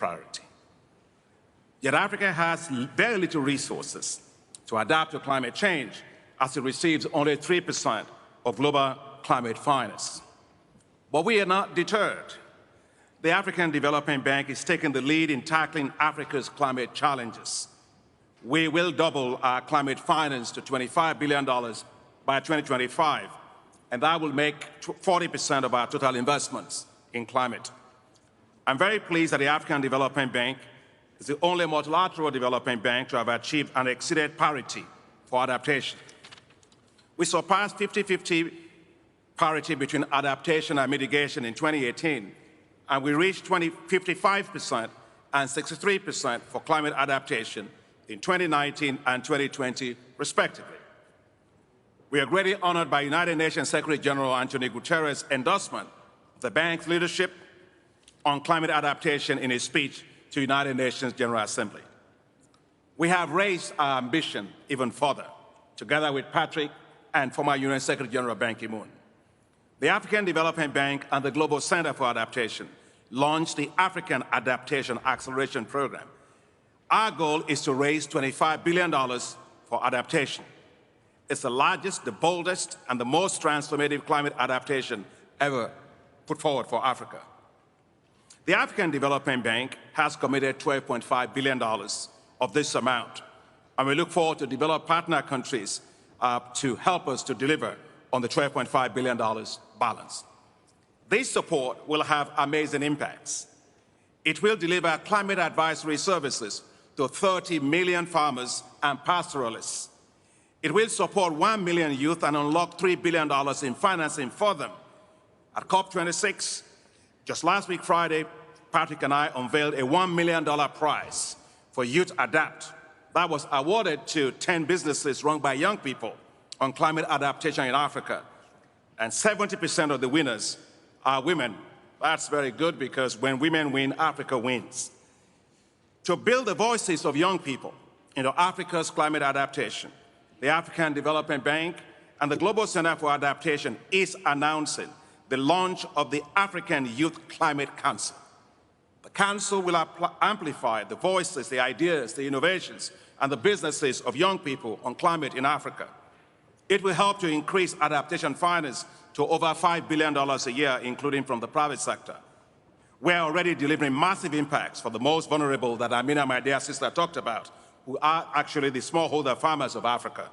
priority. Yet Africa has very little resources to adapt to climate change, as it receives only 3% of global climate finance. But we are not deterred. The African Development Bank is taking the lead in tackling Africa's climate challenges. We will double our climate finance to $25 billion by 2025, and that will make 40% of our total investments in climate. I'm very pleased that the African Development Bank is the only multilateral development bank to have achieved and exceeded parity for adaptation. We surpassed 50-50 parity between adaptation and mitigation in 2018, and we reached 55% and 63% for climate adaptation in 2019 and 2020, respectively. We are greatly honored by United Nations Secretary General Antonio Guterres' endorsement of the bank's leadership on climate adaptation in his speech to United Nations General Assembly. We have raised our ambition even further, together with Patrick and former UN Secretary General Ban Ki-moon. The African Development Bank and the Global Center for Adaptation launched the African Adaptation Acceleration Program. Our goal is to raise $25 billion for adaptation. It's the largest, the boldest, and the most transformative climate adaptation ever put forward for Africa. The African Development Bank has committed $12.5 billion of this amount, and we look forward to develop partner countries to help us to deliver on the $12.5 billion balance. This support will have amazing impacts. It will deliver climate advisory services to 30 million farmers and pastoralists. It will support 1 million youth and unlock $3 billion in financing for them. At COP26, just last week Friday, Patrick and I unveiled a $1 million prize for Youth Adapt that was awarded to 10 businesses run by young people on climate adaptation in Africa. And 70% of the winners are women. That's very good, because when women win, Africa wins. To build the voices of young people into Africa's climate adaptation, the African Development Bank and the Global Center for Adaptation is announcing the launch of the African Youth Climate Council. The Council will amplify the voices, the ideas, the innovations, and the businesses of young people on climate in Africa. It will help to increase adaptation finance to over $5 billion a year, including from the private sector. We're already delivering massive impacts for the most vulnerable that Amina, my dear sister, talked about, who are actually the smallholder farmers of Africa.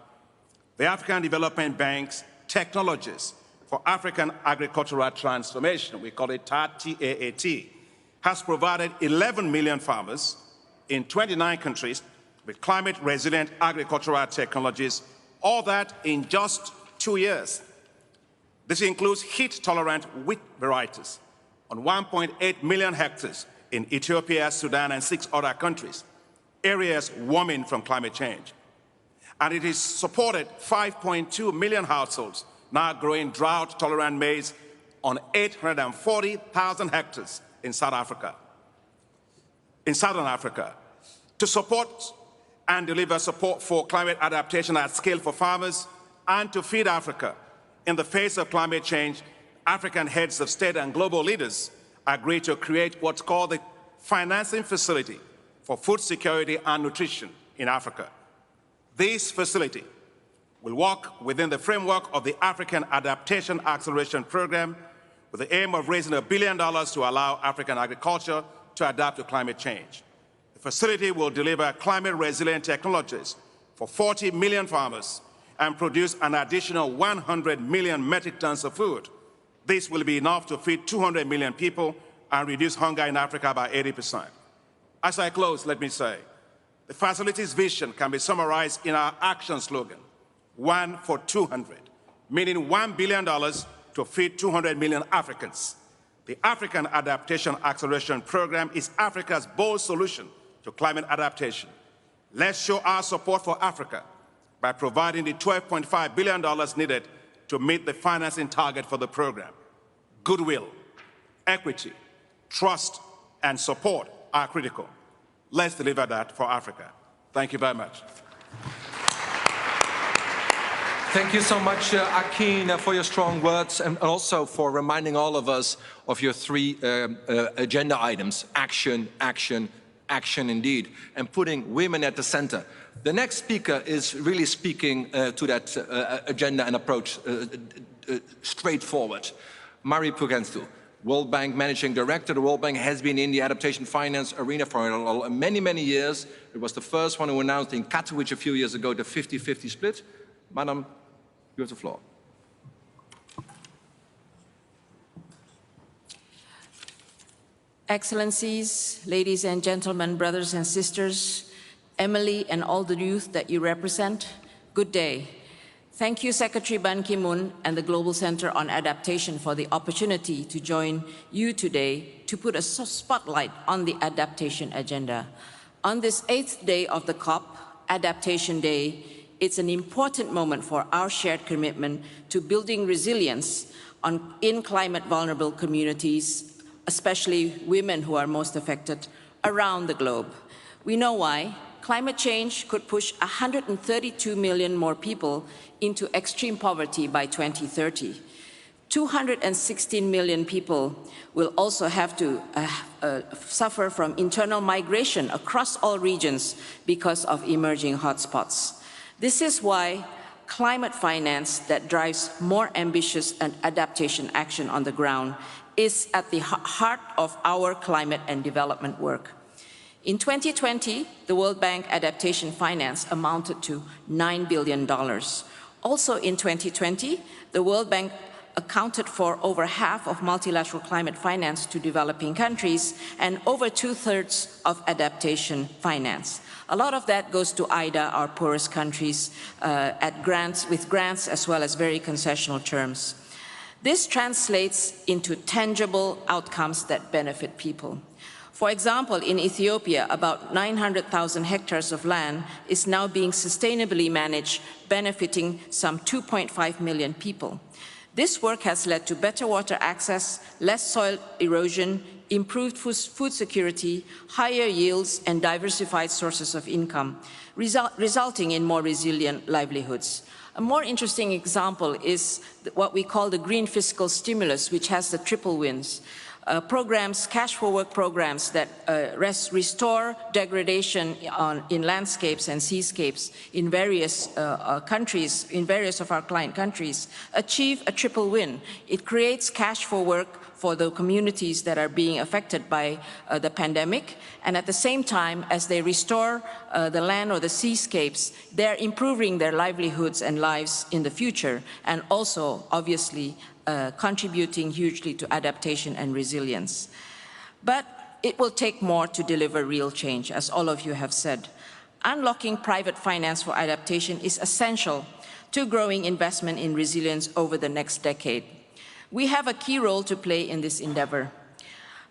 The African Development Bank's Technologies for African Agricultural Transformation, we call it TAAT, has provided 11 million farmers in 29 countries with climate-resilient agricultural technologies, all that in just 2 years. This includes heat-tolerant wheat varieties on 1.8 million hectares in Ethiopia, Sudan, and 6 other countries, areas warming from climate change. And it has supported 5.2 million households now growing drought-tolerant maize on 840,000 hectares in South Africa. In Southern Africa, to support and deliver support for climate adaptation at scale for farmers and to feed Africa in the face of climate change, African heads of state and global leaders agreed to create what's called the Financing Facility for Food Security and Nutrition in Africa. This facility will work within the framework of the African Adaptation Acceleration Program with the aim of raising $1 billion to allow African agriculture to adapt to climate change. The facility will deliver climate-resilient technologies for 40 million farmers and produce an additional 100 million metric tons of food. This will be enough to feed 200 million people and reduce hunger in Africa by 80%. As I close, let me say, the facility's vision can be summarized in our action slogan, 1 for 200, meaning $1 billion to feed 200 million Africans. The African Adaptation Acceleration Program is Africa's bold solution to climate adaptation. Let's show our support for Africa by providing the $12.5 billion needed to meet the financing target for the program. Goodwill, equity, trust, and support are critical. Let's deliver that for Africa. Thank you very much. Thank you so much, Akin, for your strong words and also for reminding all of us of your three agenda items: action, action, action indeed, and putting women at the center. The next speaker is really speaking to that agenda and approach straightforward. Mari Pugenstu, World Bank Managing Director. The World Bank has been in the adaptation finance arena for many, many years. It was the first one who announced in Katowice a few years ago the 50-50 split. Madam, you have the floor. Excellencies, ladies and gentlemen, brothers and sisters, Emily and all the youth that you represent, good day. Thank you, Secretary Ban Ki-moon and the Global Center on Adaptation for the opportunity to join you today to put a spotlight on the adaptation agenda. On this 8th day of the COP, Adaptation Day, it's an important moment for our shared commitment to building resilience in climate-vulnerable communities, especially women who are most affected around the globe. We know why. Climate change could push 132 million more people into extreme poverty by 2030. 216 million people will also have to suffer from internal migration across all regions because of emerging hotspots. This is why climate finance that drives more ambitious and adaptation action on the ground is at the heart of our climate and development work. In 2020, the World Bank Adaptation Finance amounted to $9 billion. Also in 2020, the World Bank accounted for over half of multilateral climate finance to developing countries and over 2/3 of adaptation finance. A lot of that goes to IDA, our poorest countries, with grants as well as very concessional terms. This translates into tangible outcomes that benefit people. For example, in Ethiopia, about 900,000 hectares of land is now being sustainably managed, benefiting some 2.5 million people. This work has led to better water access, less soil erosion, improved food security, higher yields, and diversified sources of income, resulting in more resilient livelihoods. A more interesting example is what we call the green fiscal stimulus, which has the triple wins. Cash for work programs that restore degradation in landscapes and seascapes in various countries, in various of our client countries, achieve a triple win. It creates cash for work for the communities that are being affected by the pandemic, and at the same time, as they restore the land or the seascapes, they're improving their livelihoods and lives in the future, and also, obviously, contributing hugely to adaptation and resilience. But it will take more to deliver real change, as all of you have said. Unlocking private finance for adaptation is essential to growing investment in resilience over the next decade. We have a key role to play in this endeavor.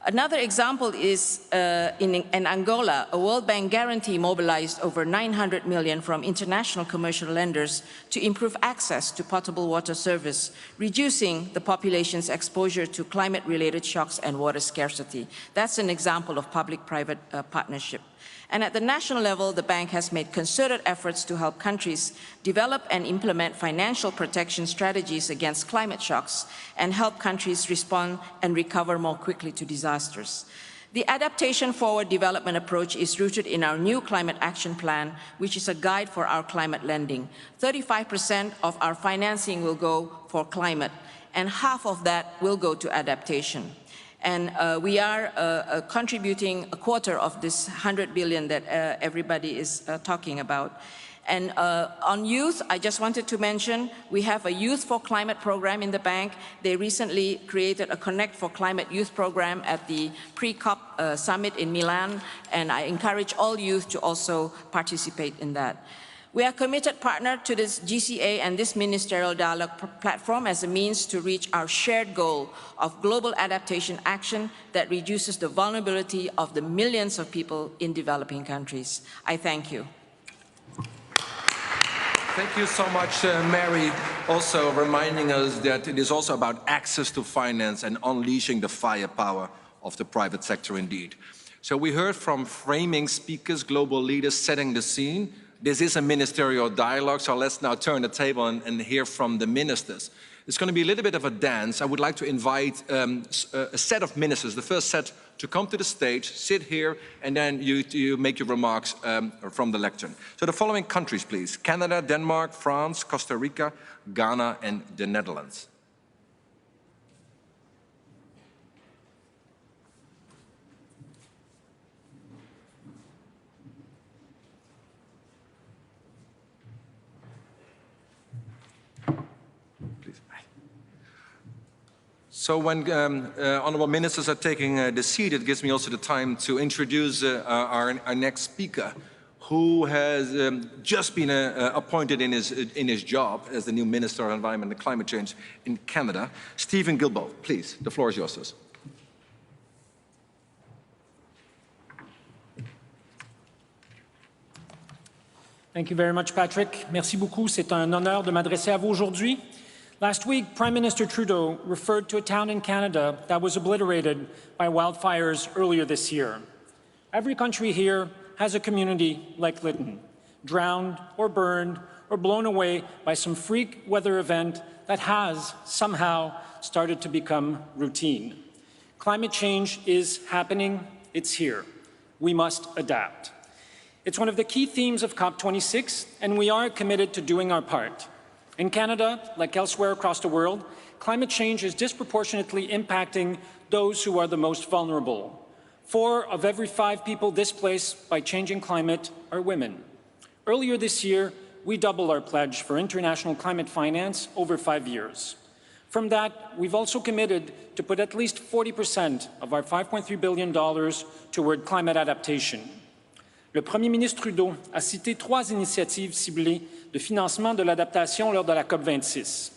Another example is in Angola, a World Bank guarantee mobilized over 900 million from international commercial lenders to improve access to potable water service, reducing the population's exposure to climate-related shocks and water scarcity. That's an example of public-private partnership. And at the national level, the bank has made concerted efforts to help countries develop and implement financial protection strategies against climate shocks and help countries respond and recover more quickly to disasters. The Adaptation Forward Development approach is rooted in our new Climate Action Plan, which is a guide for our climate lending. 35% of our financing will go for climate, and half of that will go to adaptation. And we are contributing a quarter of this 100 billion that everybody is talking about. And on youth, I just wanted to mention, we have a Youth for Climate program in the bank. They recently created a Connect for Climate Youth program at the pre-COP summit in Milan, and I encourage all youth to also participate in that. We are a committed partner to this GCA and this ministerial dialogue platform as a means to reach our shared goal of global adaptation action that reduces the vulnerability of the millions of people in developing countries. I thank you. Thank you so much, Mary, also reminding us that it is also about access to finance and unleashing the firepower of the private sector indeed. So we heard from framing speakers, global leaders setting the scene. This is a ministerial dialogue, so let's now turn the table and hear from the ministers. It's going to be a little bit of a dance. I would like to invite a set of ministers, the first set, to come to the stage, sit here, and then you make your remarks from the lectern. So the following countries, please. Canada, Denmark, France, Costa Rica, Ghana, and the Netherlands. So when honourable ministers are taking the seat, it gives me also the time to introduce our next speaker, who has just been appointed in his job as the new Minister of Environment and Climate Change in Canada. Stephen Gilbert, please, the floor is yours. Thank you very much, Patrick. Merci beaucoup. C'est un honneur de m'adresser à vous aujourd'hui. Last week, Prime Minister Trudeau referred to a town in Canada that was obliterated by wildfires earlier this year. Every country here has a community like Lytton, drowned or burned or blown away by some freak weather event that has somehow started to become routine. Climate change is happening, it's here. We must adapt. It's one of the key themes of COP26, and we are committed to doing our part. In Canada, like elsewhere across the world, climate change is disproportionately impacting those who are the most vulnerable. 4 of every 5 people displaced by changing climate are women. Earlier this year, we doubled our pledge for international climate finance over 5 years. From that, we've also committed to put at least 40% of our $5.3 billion toward climate adaptation. Le Premier ministre Trudeau a cité 3 initiatives ciblées de financement de l'adaptation lors de la COP26.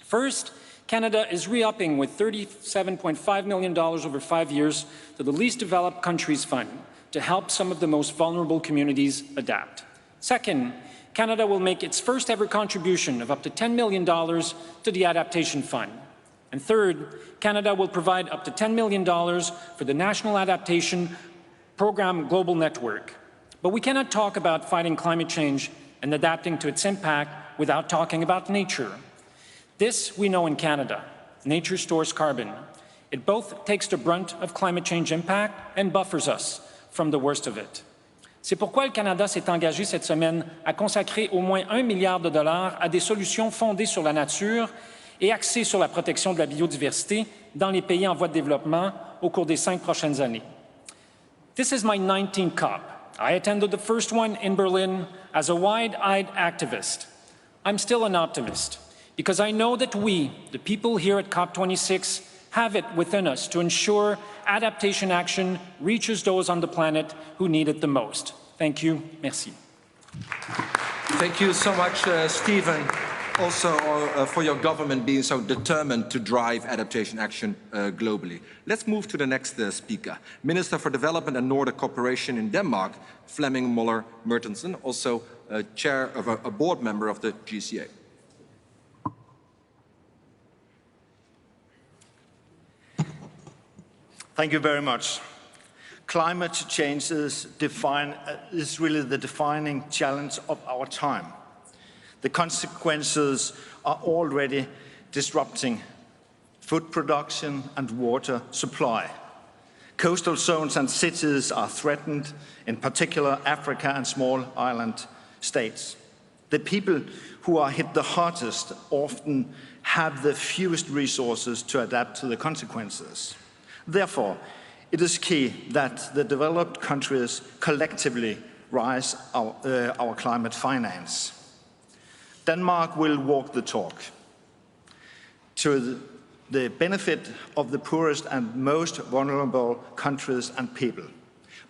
First, Canada is re-upping with $37.5 million over 5 years to the Least Developed Countries Fund to help some of the most vulnerable communities adapt. Second, Canada will make its first ever contribution of up to $10 million to the Adaptation Fund. And third, Canada will provide up to $10 million for the National Adaptation Program Global Network. But we cannot talk about fighting climate change and adapting to its impact without talking about nature. This we know in Canada. Nature stores carbon. It both takes the brunt of climate change impact and buffers us from the worst of it. C'est pourquoi le Canada s'est engagé cette semaine à consacrer au moins $1 milliard à des solutions fondées sur la nature et axées sur la protection de la biodiversité dans les pays en voie de développement au cours des 5 prochaines années. This is my 19th COP. I attended the first one in Berlin as a wide-eyed activist. I'm still an optimist because I know that we, the people here at COP26, have it within us to ensure adaptation action reaches those on the planet who need it the most. Thank you. Merci. Thank you so much, Stephen, also for your government being so determined to drive adaptation action globally. Let's move to the next speaker, Minister for Development and Nordic Cooperation in Denmark, Flemming Møller Mortensen, also chair of a board member of the GCA. Thank you very much. Climate change is really the defining challenge of our time. The consequences are already disrupting food production and water supply. Coastal zones and cities are threatened, in particular Africa and small island states. The people who are hit the hardest often have the fewest resources to adapt to the consequences. Therefore, it is key that the developed countries collectively raise our climate finance. Denmark will walk the talk to the benefit of the poorest and most vulnerable countries and people.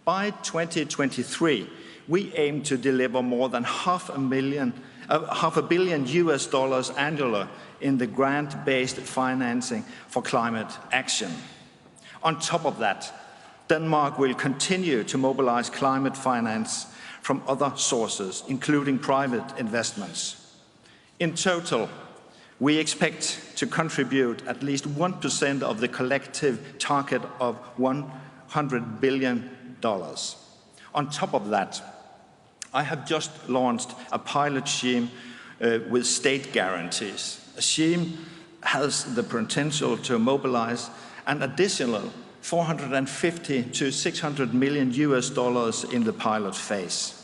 By 2023, we aim to deliver more than half a billion US dollars annually in the grant-based financing for climate action. On top of that, Denmark will continue to mobilize climate finance from other sources, including private investments. In total, we expect to contribute at least 1% of the collective target of $100 billion. On top of that, I have just launched a pilot scheme with state guarantees. A scheme has the potential to mobilize an additional 450 to 600 million US dollars in the pilot phase.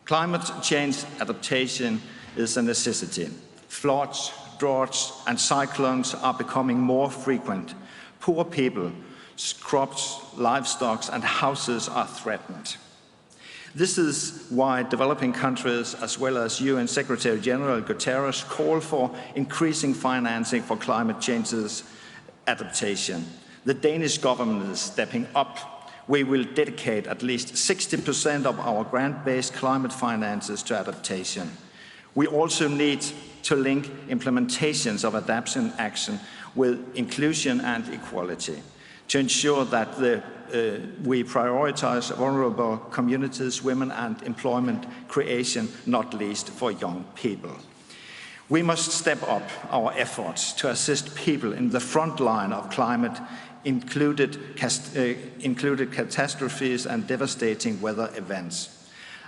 Climate change adaptation is a necessity. Floods, droughts, and cyclones are becoming more frequent. Poor people, crops, livestock, and houses are threatened. This is why developing countries, as well as UN Secretary General Guterres, call for increasing financing for climate change's adaptation. The Danish government is stepping up. We will dedicate at least 60% of our grant-based climate finances to adaptation. We also need to link implementations of adaptation action with inclusion and equality to ensure that we prioritize vulnerable communities, women, and employment creation, not least for young people. We must step up our efforts to assist people in the front line of climate, included catastrophes and devastating weather events.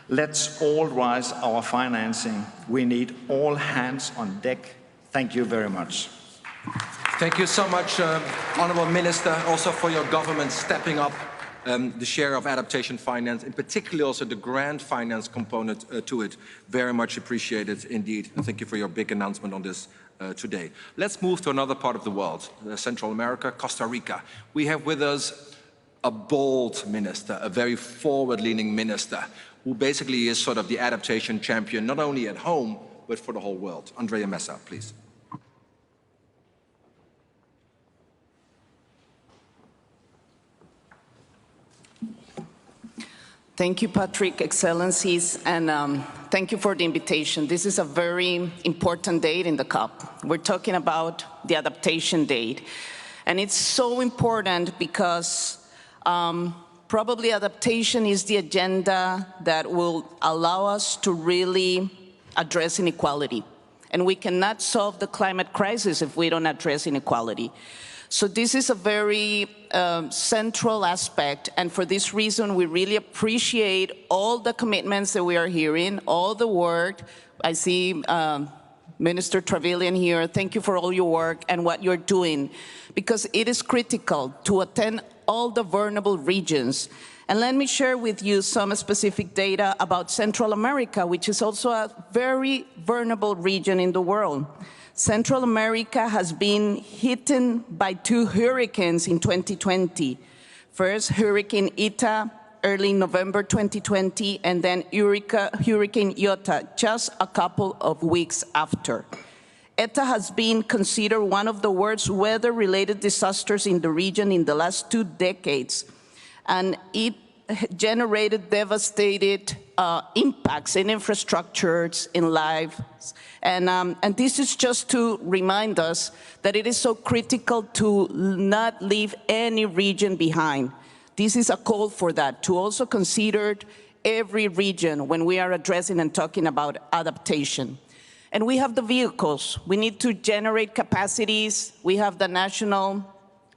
Let's all raise our financing. We need all hands on deck. Thank you very much. Thank you so much, Honourable Minister, also for your government stepping up the share of adaptation finance, and particularly also the grant finance component to it. Very much appreciated indeed. And thank you for your big announcement on this today. Let's move to another part of the world, Central America, Costa Rica. We have with us a bold minister, a very forward-leaning minister, who basically is sort of the adaptation champion, not only at home, but for the whole world. Andrea Mesa, please. Thank you, Patrick, Excellencies, and thank you for the invitation. This is a very important date in the COP. We're talking about the adaptation date. And it's so important because probably adaptation is the agenda that will allow us to really address inequality. And we cannot solve the climate crisis if we don't address inequality. So this is a very central aspect, and for this reason, we really appreciate all the commitments that we are hearing, all the work. I see Minister Trevelyan here. Thank you for all your work and what you're doing, because it is critical to attend all the vulnerable regions. And let me share with you some specific data about Central America, which is also a very vulnerable region in the world. Central America has been hit by 2 hurricanes in 2020. First, Hurricane Eta, early November 2020, and then Hurricane Iota, just a couple of weeks after. Eta has been considered one of the worst weather-related disasters in the region in the last 2 decades, and it generated devastated impacts in infrastructures, in lives. And this is just to remind us that it is so critical to not leave any region behind. This is a call for that, to also consider every region when we are addressing and talking about adaptation. And we have the vehicles. We need to generate capacities. We have the national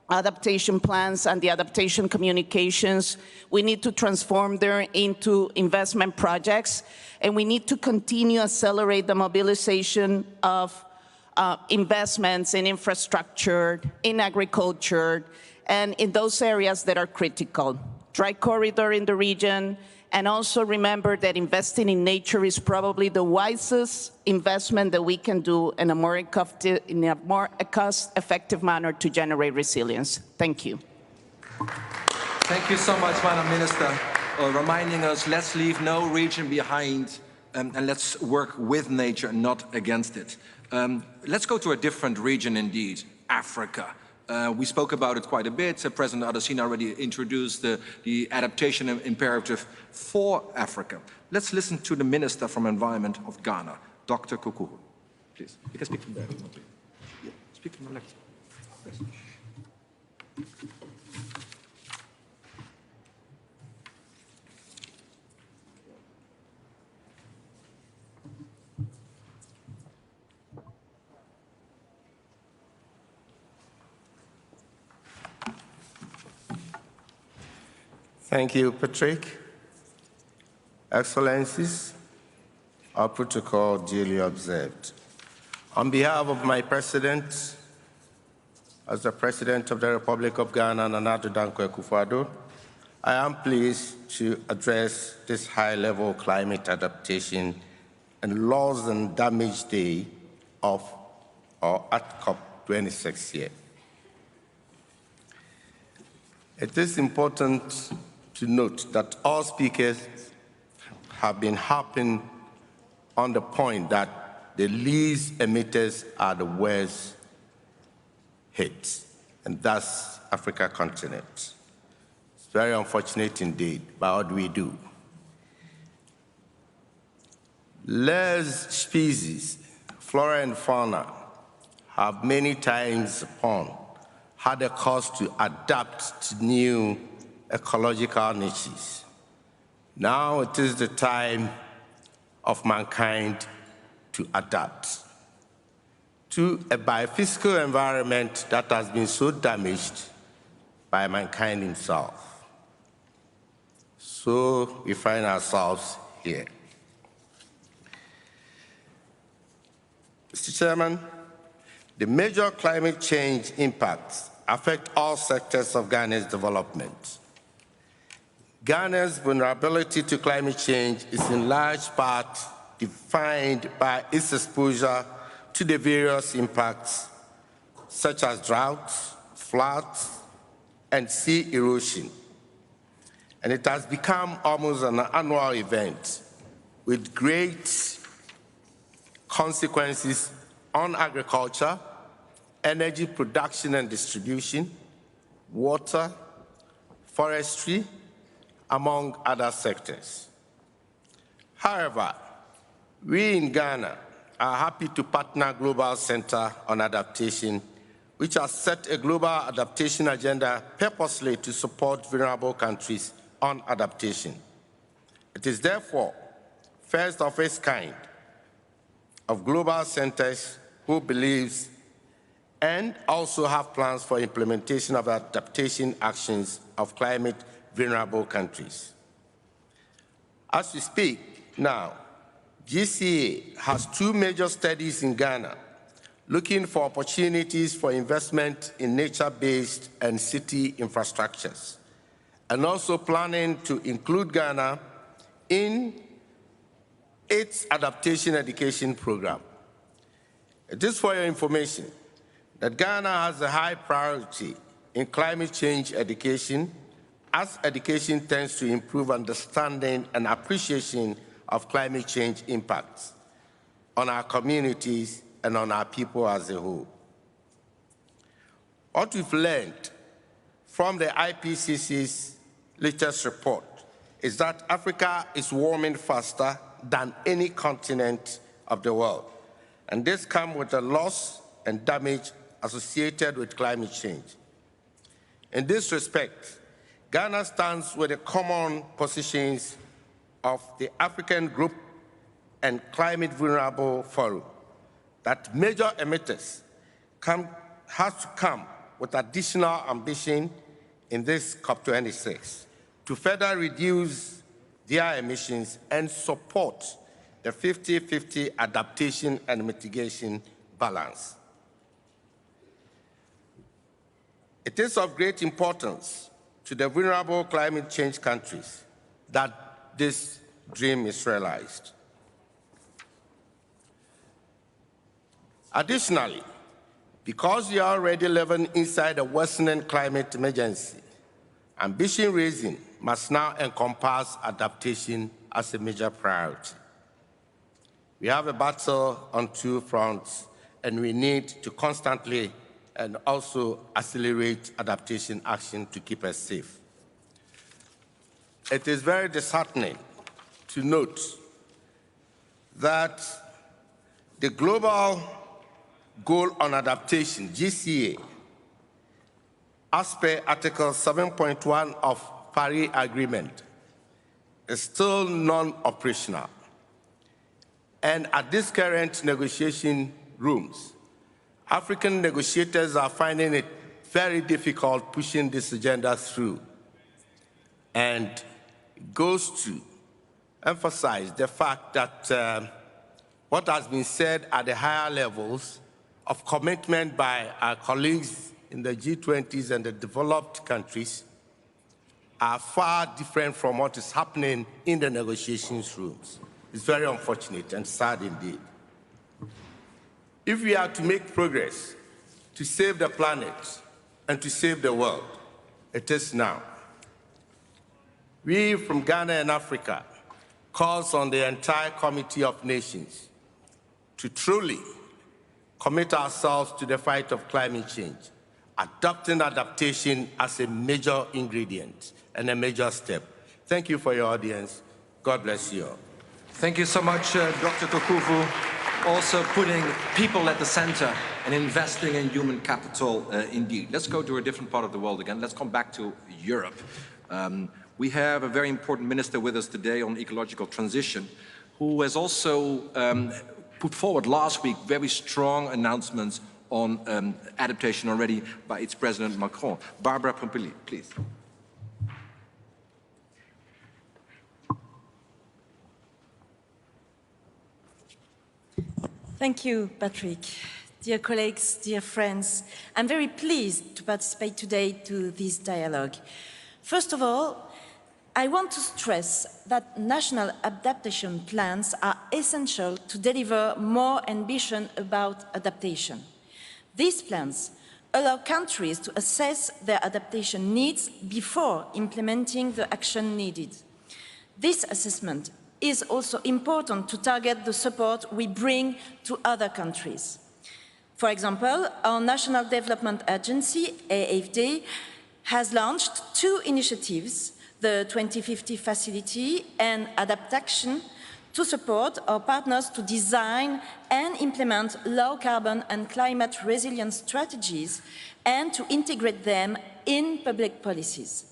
adaptation plans and the adaptation communications. We need to transform them into investment projects, and we need to continue to accelerate the mobilization of investments in infrastructure, in agriculture, and in those areas that are critical. Dry corridor in the region, and also remember that investing in nature is probably the wisest investment that we can do in a more cost-effective manner to generate resilience. Thank you. Thank you so much, Madam Minister, reminding us, let's leave no region behind, and let's work with nature and not against it. Let's go to a different region indeed, Africa. We spoke about it quite a bit. President Adesina already introduced the adaptation imperative for Africa. Let's listen to the Minister from Environment of Ghana, Dr. Kukuhu. Please, you can speak from there. Yeah, speak from the left. Yes. Thank you, Patrick. Excellencies, our protocol duly observed. On behalf of my President, as the President of the Republic of Ghana, Nana Addo Dankwa Akufo-Addo, I am pleased to address this high-level climate adaptation and loss and damage day of or at COP26 here. It is important to note that all speakers have been harping on the point that the least emitters are the worst hit, and thus Africa continent. It's very unfortunate indeed, but what do we do? Less species, flora and fauna, have many times upon had a cost to adapt to new ecological niches. Now it is the time of mankind to adapt to a biophysical environment that has been so damaged by mankind himself. So we find ourselves here. Mr. Chairman, the major climate change impacts affect all sectors of Ghana's development. Ghana's vulnerability to climate change is in large part defined by its exposure to the various impacts such as droughts, floods, and sea erosion. And it has become almost an annual event with great consequences on agriculture, energy production and distribution, water, forestry, among other sectors. However, we in Ghana are happy to partner Global Center on Adaptation, which has set a global adaptation agenda purposely to support vulnerable countries on adaptation. It is therefore first of its kind of global centers who believes and also have plans for implementation of adaptation actions of climate vulnerable countries. As we speak now, GCA has two major studies in Ghana looking for opportunities for investment in nature-based and city infrastructures, and also planning to include Ghana in its adaptation education program. It is for your information that Ghana has a high priority in climate change education, as education tends to improve understanding and appreciation of climate change impacts on our communities and on our people as a whole. What we've learned from the IPCC's latest report is that Africa is warming faster than any continent of the world, and this comes with the loss and damage associated with climate change. In this respect, Ghana stands with the common positions of the African Group and Climate Vulnerable Forum that major emitters have to come with additional ambition in this COP26 to further reduce their emissions and support the 50-50 adaptation and mitigation balance. It is of great importance to the vulnerable climate change countries that this dream is realized. Additionally, because we are already living inside a worsening climate emergency, ambition raising must now encompass adaptation as a major priority. We have a battle on two fronts, and we need to constantly and also accelerate adaptation action to keep us safe. It is very disheartening to note that the global goal on adaptation, GCA, as per Article 7.1 of Paris Agreement, is still non-operational. And at this current negotiation rooms, African negotiators are finding it very difficult pushing this agenda through. And it goes to emphasize the fact that what has been said at the higher levels of commitment by our colleagues in the G20s and the developed countries are far different from what is happening in the negotiations rooms. It's very unfortunate and sad indeed. If we are to make progress to save the planet and to save the world, it is now. We from Ghana and Africa calls on the entire Committee of Nations to truly commit ourselves to the fight of climate change, adopting adaptation as a major ingredient and a major step. Thank you for your audience. God bless you all. Thank you so much, Dr. Kokuvu. Also putting people at the center and investing in human capital indeed. Let's go to a different part of the world again. Let's come back to Europe. We have a very important minister with us today on ecological transition, who has also put forward last week very strong announcements on adaptation already by its President Macron. Barbara Pompili, please. Thank you, Patrick. Dear colleagues, dear friends, I'm very pleased to participate today to this dialogue. First of all, I want to stress that national adaptation plans are essential to deliver more ambition about adaptation. These plans allow countries to assess their adaptation needs before implementing the action needed. This assessment is also important to target the support we bring to other countries. For example, our National Development Agency, AFD, has launched two initiatives, the 2050 Facility and Adaptation, to support our partners to design and implement low-carbon and climate-resilient strategies and to integrate them in public policies.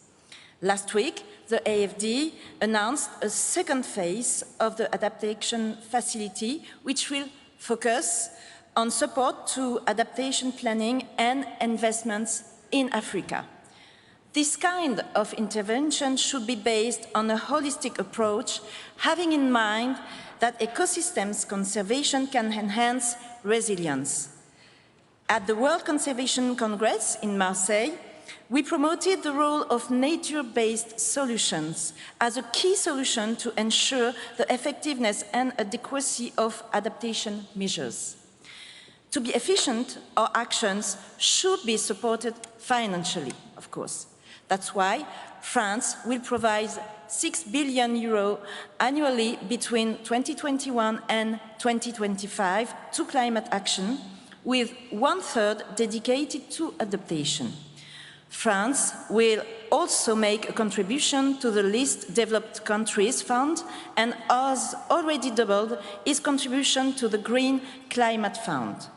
Last week, the AFD announced a second phase of the Adaptation Facility, which will focus on support to adaptation planning and investments in Africa. This kind of intervention should be based on a holistic approach, having in mind that ecosystems conservation can enhance resilience. At the World Conservation Congress in Marseille, we promoted the role of nature-based solutions as a key solution to ensure the effectiveness and adequacy of adaptation measures. To be efficient, our actions should be supported financially, of course. That's why France will provide €6 billion annually between 2021 and 2025 to climate action, with 1/3 dedicated to adaptation. France will also make a contribution to the Least Developed Countries Fund and has already doubled its contribution to the Green Climate Fund.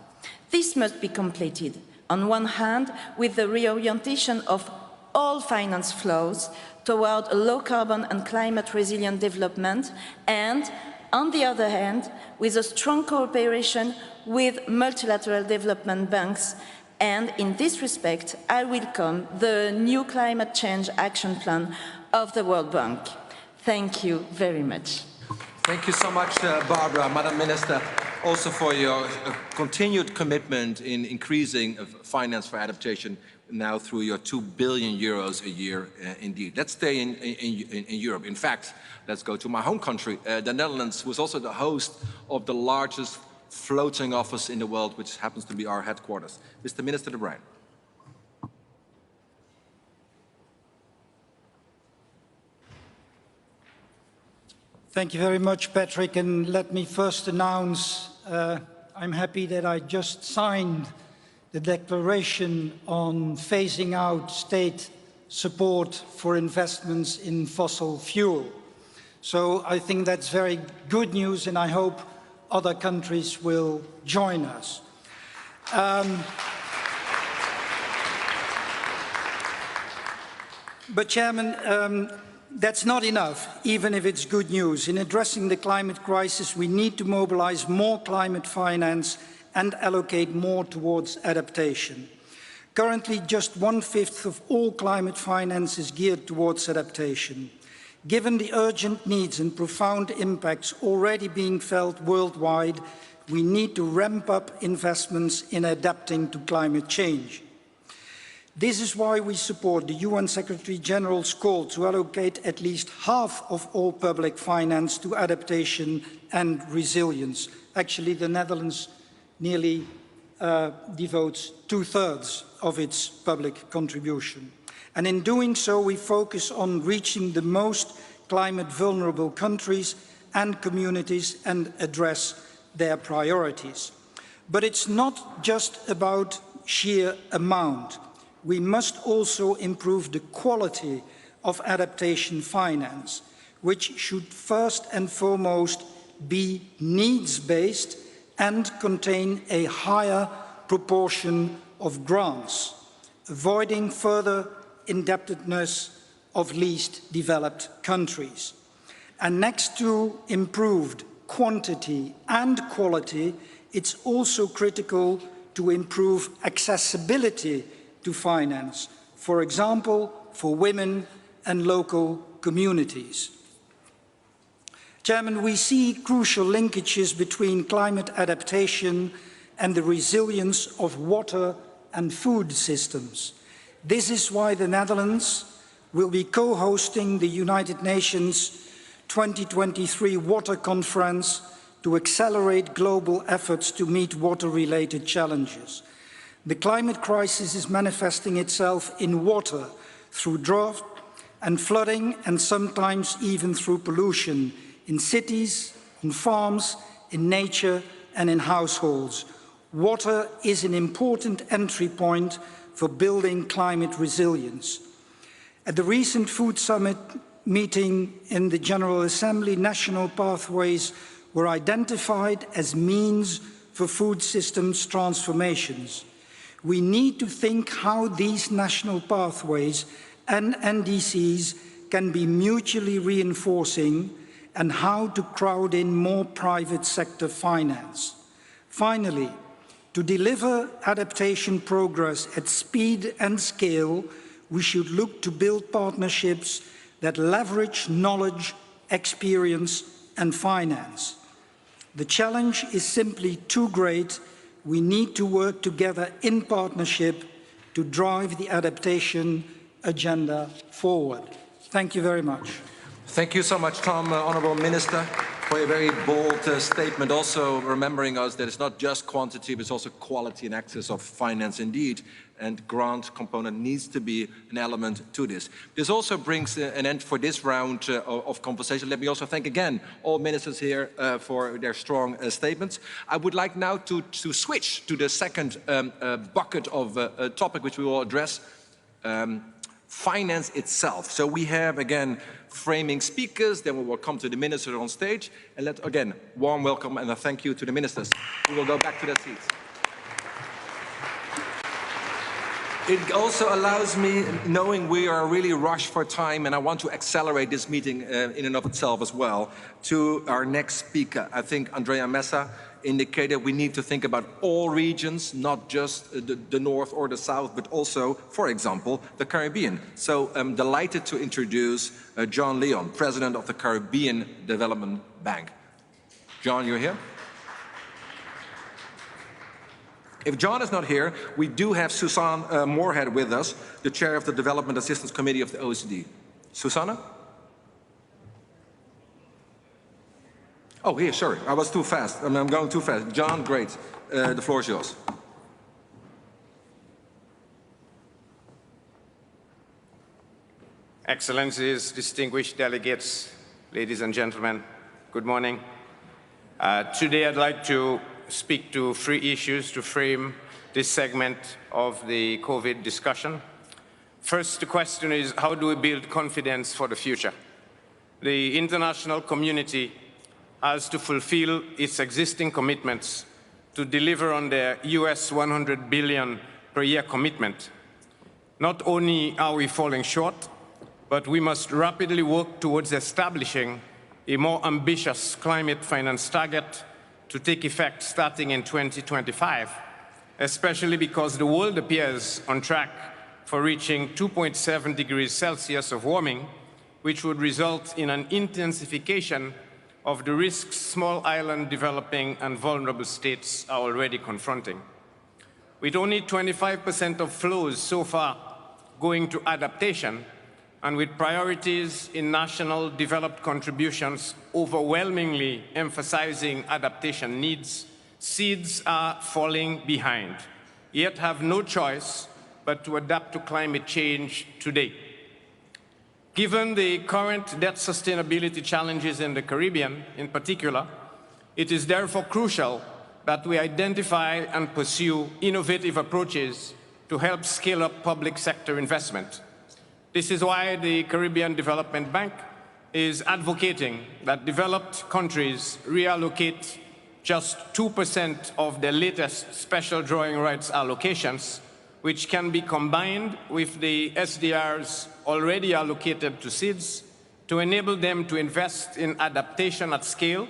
This must be completed, on one hand, with the reorientation of all finance flows toward a low-carbon and climate-resilient development, and, on the other hand, with a strong cooperation with multilateral development banks. And in this respect, I welcome the new Climate Change Action Plan of the World Bank. Thank you very much. Thank you so much, Barbara, Madam Minister, also for your continued commitment in increasing finance for adaptation now through your €2 billion a year, indeed. Let's stay in Europe. In fact, let's go to my home country, the Netherlands, who is also the host of the largest floating office in the world, which happens to be our headquarters. Mr. Minister De Bruin. Thank you very much, Patrick. And let me first announce I'm happy that I just signed the declaration on phasing out state support for investments in fossil fuel. So I think that's very good news, and I hope other countries will join us. But Chairman, that's not enough, even if it's good news. In addressing the climate crisis, we need to mobilize more climate finance and allocate more towards adaptation. Currently, just 1/5 of all climate finance is geared towards adaptation. Given the urgent needs and profound impacts already being felt worldwide, we need to ramp up investments in adapting to climate change. This is why we support the UN Secretary-General's call to allocate at least half of all public finance to adaptation and resilience. Actually, the Netherlands nearly devotes 2/3 of its public contribution. And in doing so, we focus on reaching the most climate vulnerable countries and communities and address their priorities. But it's not just about sheer amount. We must also improve the quality of adaptation finance, which should first and foremost be needs-based and contain a higher proportion of grants, avoiding further indebtedness of least developed countries. And next to improved quantity and quality, it's also critical to improve accessibility to finance, for example, for women and local communities. Chairman, we see crucial linkages between climate adaptation and the resilience of water and food systems. This is why the Netherlands will be co-hosting the United Nations 2023 Water Conference to accelerate global efforts to meet water-related challenges. The climate crisis is manifesting itself in water through drought and flooding, and sometimes even through pollution in cities, on farms, in nature and in households. Water is an important entry point for building climate resilience. At the recent Food Summit meeting in the General Assembly, national pathways were identified as means for food systems transformations. We need to think how these national pathways and NDCs can be mutually reinforcing and how to crowd in more private sector finance. Finally, to deliver adaptation progress at speed and scale, we should look to build partnerships that leverage knowledge, experience, and finance. The challenge is simply too great. We need to work together in partnership to drive the adaptation agenda forward. Thank you very much. Thank you so much, Tom, Honourable Minister, for a very bold statement, also remembering us that it's not just quantity, but it's also quality and access of finance indeed, and grant component needs to be an element to this. This also brings an end for this round of conversation. Let me also thank again all ministers here for their strong statements. I would like now to switch to the second bucket of topic which we will address, finance itself. So we have again framing speakers, then we will come to the minister on stage, and let again warm welcome and a thank you to the ministers. We will go back to their seats. It also allows me, knowing we are really rushed for time, and I want to accelerate this meeting in and of itself as well, to our next speaker. I think Andrea Messa indicated we need to think about all regions, not just the North or the South, but also, for example, the Caribbean. So I'm delighted to introduce John Leon, President of the Caribbean Development Bank. John, you're here? If John is not here, we do have Susanne Moorhead with us, the chair of the Development Assistance Committee of the OECD. Susanne? Oh, here, sorry, I was too fast. I'm going too fast. John, great. The floor is yours. Excellencies, distinguished delegates, ladies and gentlemen, good morning. Today I'd like to speak to 3 issues to frame this segment of the COVID discussion. First, the question is, how do we build confidence for the future? The international community has to fulfill its existing commitments to deliver on their US $100 billion per year commitment. Not only are we falling short, but we must rapidly work towards establishing a more ambitious climate finance target to take effect starting in 2025, especially because the world appears on track for reaching 2.7 degrees Celsius of warming which would result in an intensification of the risks small island developing and vulnerable states are already confronting. With only 25% of flows so far going to adaptation, and with priorities in national developed contributions overwhelmingly emphasizing adaptation needs, seeds are falling behind, yet have no choice but to adapt to climate change today. Given the current debt sustainability challenges in the Caribbean in particular, it is therefore crucial that we identify and pursue innovative approaches to help scale up public sector investment. This is why the Caribbean Development Bank is advocating that developed countries reallocate just 2% of their latest special drawing rights allocations, which can be combined with the SDRs already allocated to seeds to enable them to invest in adaptation at scale,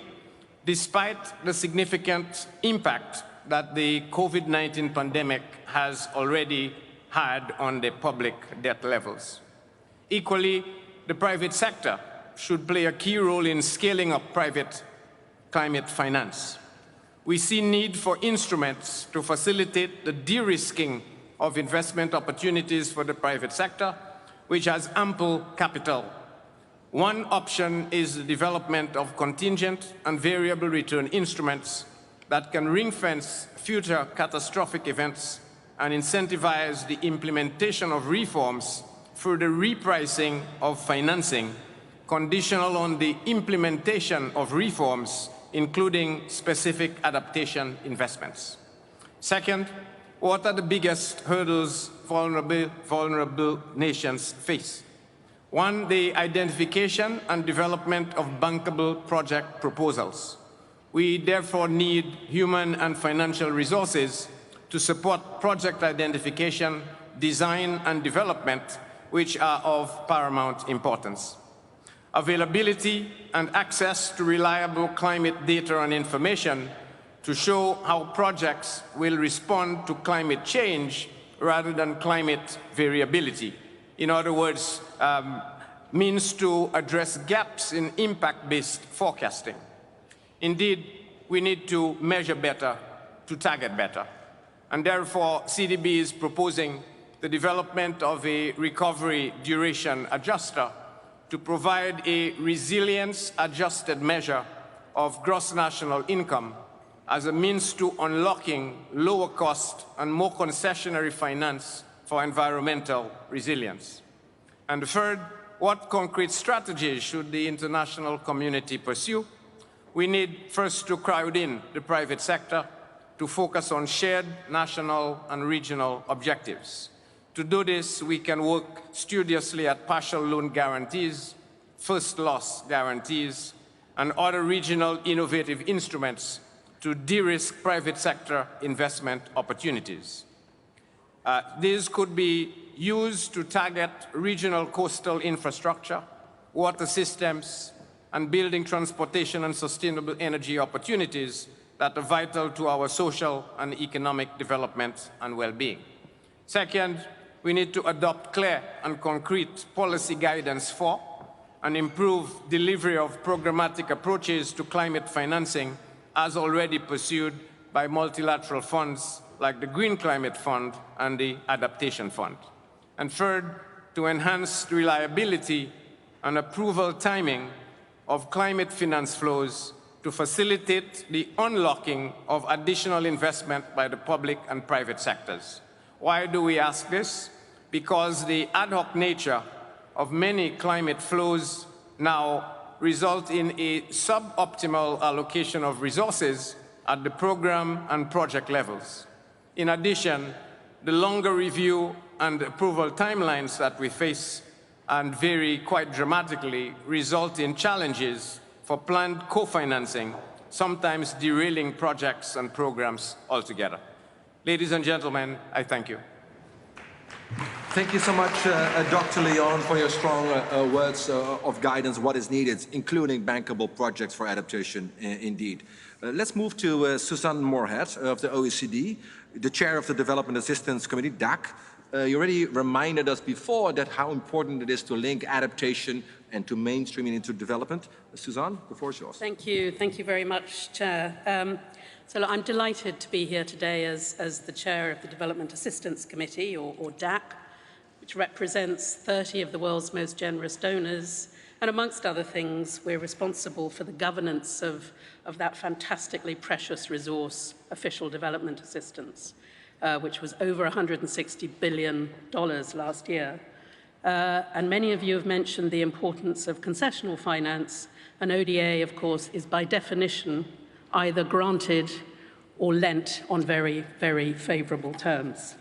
despite the significant impact that the COVID-19 pandemic has already had on the public debt levels. Equally, the private sector should play a key role in scaling up private climate finance. We see need for instruments to facilitate the de-risking of investment opportunities for the private sector, which has ample capital. One option is the development of contingent and variable return instruments that can ring-fence future catastrophic events and incentivize the implementation of reforms through the repricing of financing, conditional on the implementation of reforms, including specific adaptation investments. Second, what are the biggest hurdles vulnerable nations face? One, the identification and development of bankable project proposals. We therefore need human and financial resources to support project identification, design, and development, which are of paramount importance. Availability and access to reliable climate data and information to show how projects will respond to climate change rather than climate variability. In other words, means to address gaps in impact-based forecasting. Indeed, we need to measure better to target better. And therefore, CDB is proposing the development of a recovery duration adjuster to provide a resilience-adjusted measure of gross national income as a means to unlocking lower cost and more concessionary finance for environmental resilience. And third, what concrete strategies should the international community pursue? We need first to crowd in the private sector to focus on shared national and regional objectives. To do this, we can work studiously at partial loan guarantees, first loss guarantees, and other regional innovative instruments to de-risk private sector investment opportunities. These could be used to target regional coastal infrastructure, water systems, and building transportation and sustainable energy opportunities that are vital to our social and economic development and well-being. Second, we need to adopt clear and concrete policy guidance for and improve delivery of programmatic approaches to climate financing as already pursued by multilateral funds like the Green Climate Fund and the Adaptation Fund. And third, to enhance reliability and approval timing of climate finance flows to facilitate the unlocking of additional investment by the public and private sectors. Why do we ask this? Because the ad hoc nature of many climate flows now result in a suboptimal allocation of resources at the program and project levels. In addition, the longer review and approval timelines that we face and vary quite dramatically result in challenges for planned co-financing, sometimes derailing projects and programs altogether. Ladies and gentlemen, I thank you. Thank you so much, Dr. Leon, for your strong words of guidance, what is needed, including bankable projects for adaptation, indeed. Let's move to Susan Moorhead of the OECD, the chair of the Development Assistance Committee, DAC. You already reminded us before that how important it is to link adaptation and to mainstreaming into development. Suzanne, the floor is yours. Thank you very much, Chair. So look, I'm delighted to be here today as the Chair of the Development Assistance Committee, or DAC, which represents 30 of the world's most generous donors. And amongst other things, we're responsible for the governance of that fantastically precious resource, official development assistance, which was over $160 billion last year. And many of you have mentioned the importance of concessional finance. And ODA, of course, is by definition either granted or lent on very, very favorable terms.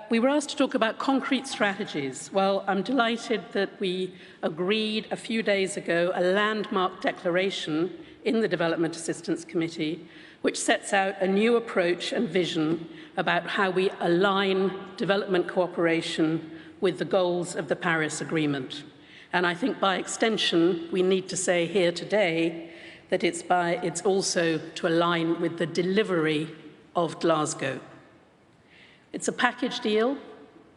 We were asked to talk about concrete strategies. Well, I'm delighted that we agreed a few days ago a landmark declaration in the Development Assistance Committee, which sets out a new approach and vision about how we align development cooperation with the goals of the Paris Agreement. And I think by extension, we need to say here today that it's also to align with the delivery of Glasgow. It's a package deal,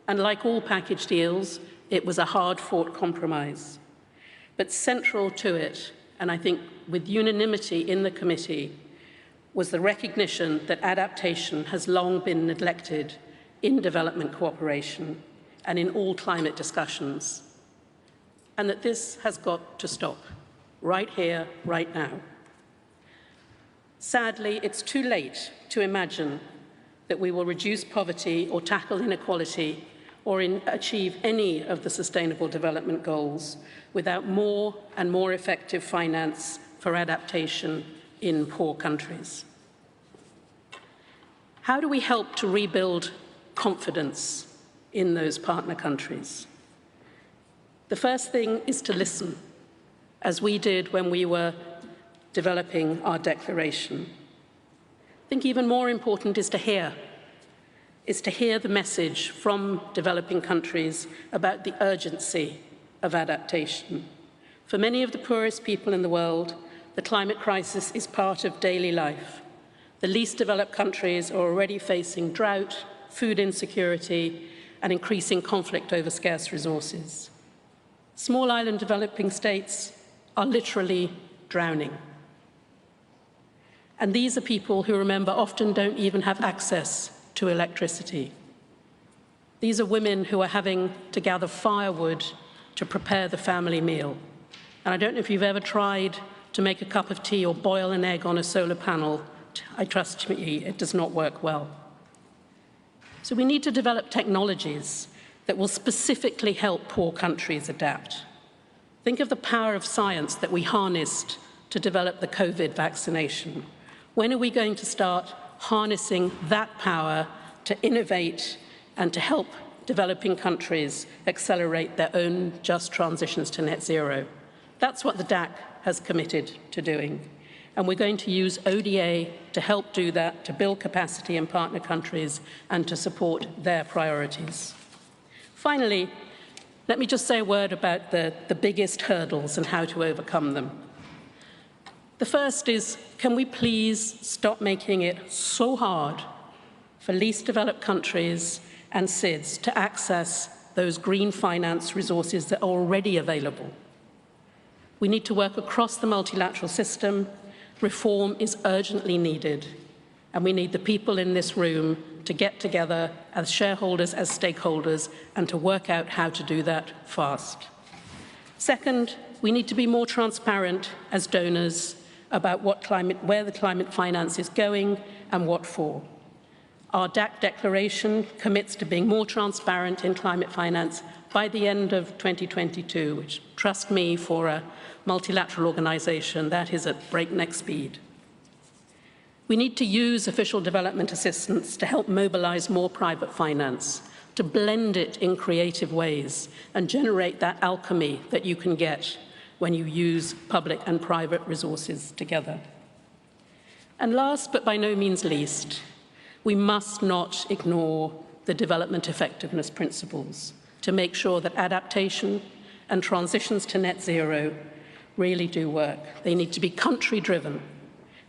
and like all package deals, it was a hard-fought compromise. But central to it, and I think with unanimity in the committee, was the recognition that adaptation has long been neglected in development cooperation and in all climate discussions, and that this has got to stop. Right here, right now. Sadly, it's too late to imagine that we will reduce poverty or tackle inequality or achieve any of the Sustainable Development Goals without more and more effective finance for adaptation in poor countries. How do we help to rebuild confidence in those partner countries? The first thing is to listen, as we did when we were developing our declaration. I think even more important is to hear the message from developing countries about the urgency of adaptation. For many of the poorest people in the world, the climate crisis is part of daily life. The least developed countries are already facing drought, food insecurity, and increasing conflict over scarce resources. Small island developing states are literally drowning. And these are people who, remember, often don't even have access to electricity. These are women who are having to gather firewood to prepare the family meal. And I don't know if you've ever tried to make a cup of tea or boil an egg on a solar panel. I trust me, it does not work well. So we need to develop technologies that will specifically help poor countries adapt. Think of the power of science that we harnessed to develop the COVID vaccination. When are we going to start harnessing that power to innovate and to help developing countries accelerate their own just transitions to net zero? That's what the DAC has committed to doing. And we're going to use ODA to help do that, to build capacity in partner countries and to support their priorities. Finally, let me just say a word about the biggest hurdles and how to overcome them. The first is, can we please stop making it so hard for least developed countries and SIDS to access those green finance resources that are already available? We need to work across the multilateral system. Reform is urgently needed, and we need the people in this room to get together as shareholders, as stakeholders, and to work out how to do that fast. Second, we need to be more transparent as donors about where the climate finance is going and what for. Our DAC declaration commits to being more transparent in climate finance by the end of 2022, which, trust me, for a multilateral organization, that is at breakneck speed. We need to use official development assistance to help mobilize more private finance, to blend it in creative ways and generate that alchemy that you can get when you use public and private resources together. And last, but by no means least, we must not ignore the development effectiveness principles to make sure that adaptation and transitions to net zero really do work. They need to be country-driven.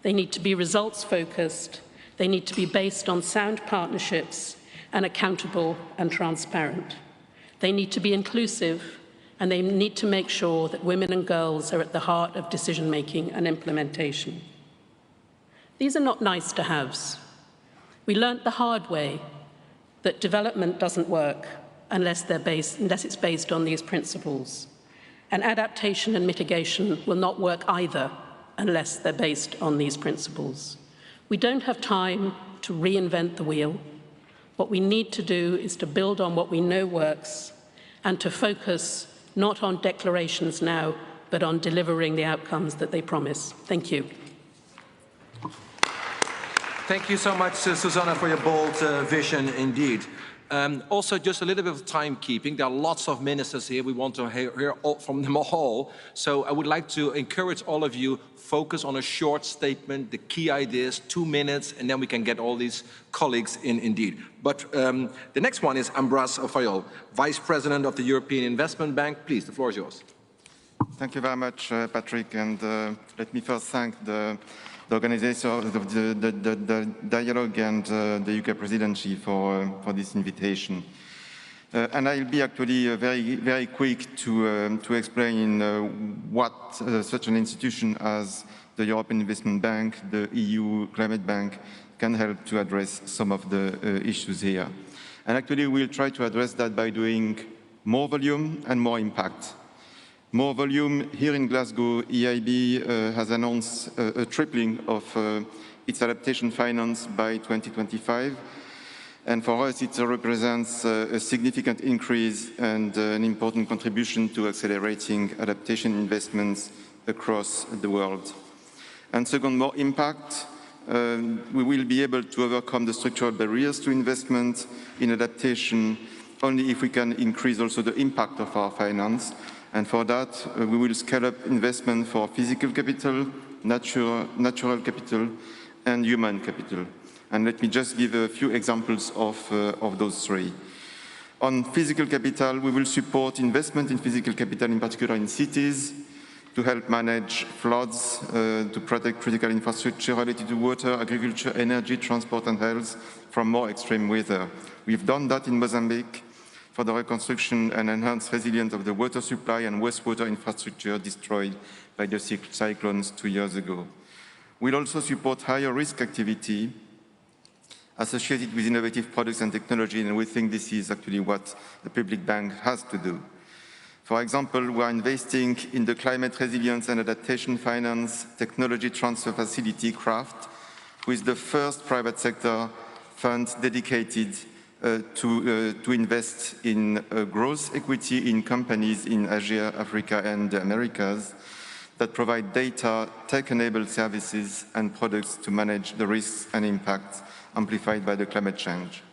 They need to be results-focused. They need to be based on sound partnerships. and accountable and transparent. They need to be inclusive, and they need to make sure that women and girls are at the heart of decision-making and implementation. These are not nice-to-haves. We learnt the hard way that development doesn't work unless it's based on these principles. And adaptation and mitigation will not work either unless they're based on these principles. We don't have time to reinvent the wheel. What we need to do is to build on what we know works and to focus not on declarations now, but on delivering the outcomes that they promise. Thank you. Thank you so much, Susanna, for your bold vision indeed. Also, just a little bit of timekeeping. There are lots of ministers here. We want to hear from them all. So I would like to encourage all of you, focus on a short statement, the key ideas, 2 minutes, and then we can get all these colleagues in indeed. But the next one is Ambroise Fayol, Vice President of the European Investment Bank. Please, the floor is yours. Thank you very much, Patrick. And let me first thank the organization of the dialogue and the UK presidency for this invitation. And I'll be actually very quick to explain what such an institution as the European Investment Bank, the EU Climate Bank, can help to address some of the issues here. And actually we'll try to address that by doing more volume and more impact. More volume. Here in Glasgow, EIB has announced a tripling of its adaptation finance by 2025. And for us, it represents a significant increase and an important contribution to accelerating adaptation investments across the world. And second, more impact. We will be able to overcome the structural barriers to investment in adaptation only if we can increase also the impact of our finance. And for that, we will scale up investment for physical capital, natural capital, and human capital. And let me just give a few examples of those three. On physical capital, we will support investment in physical capital, in particular in cities, to help manage floods, to protect critical infrastructure related to water, agriculture, energy, transport, and health from more extreme weather. We've done that in Mozambique for the reconstruction and enhanced resilience of the water supply and wastewater infrastructure destroyed by the cyclones 2 years ago. We'll also support higher risk activity associated with innovative products and technology, and we think this is actually what the public bank has to do. For example, we are investing in the Climate Resilience and Adaptation Finance Technology Transfer Facility, CRAFT, with the first private sector fund dedicated to invest in growth equity in companies in Asia, Africa, and the Americas that provide data, tech-enabled services, and products to manage the risks and impacts amplified by the climate change.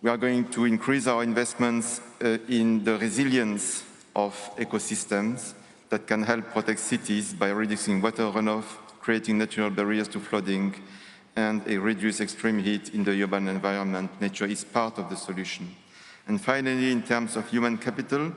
We are going to increase our investments in the resilience of ecosystems that can help protect cities by reducing water runoff, creating natural barriers to flooding, and a reduced extreme heat in the urban environment. Nature is part of the solution. And finally, in terms of human capital,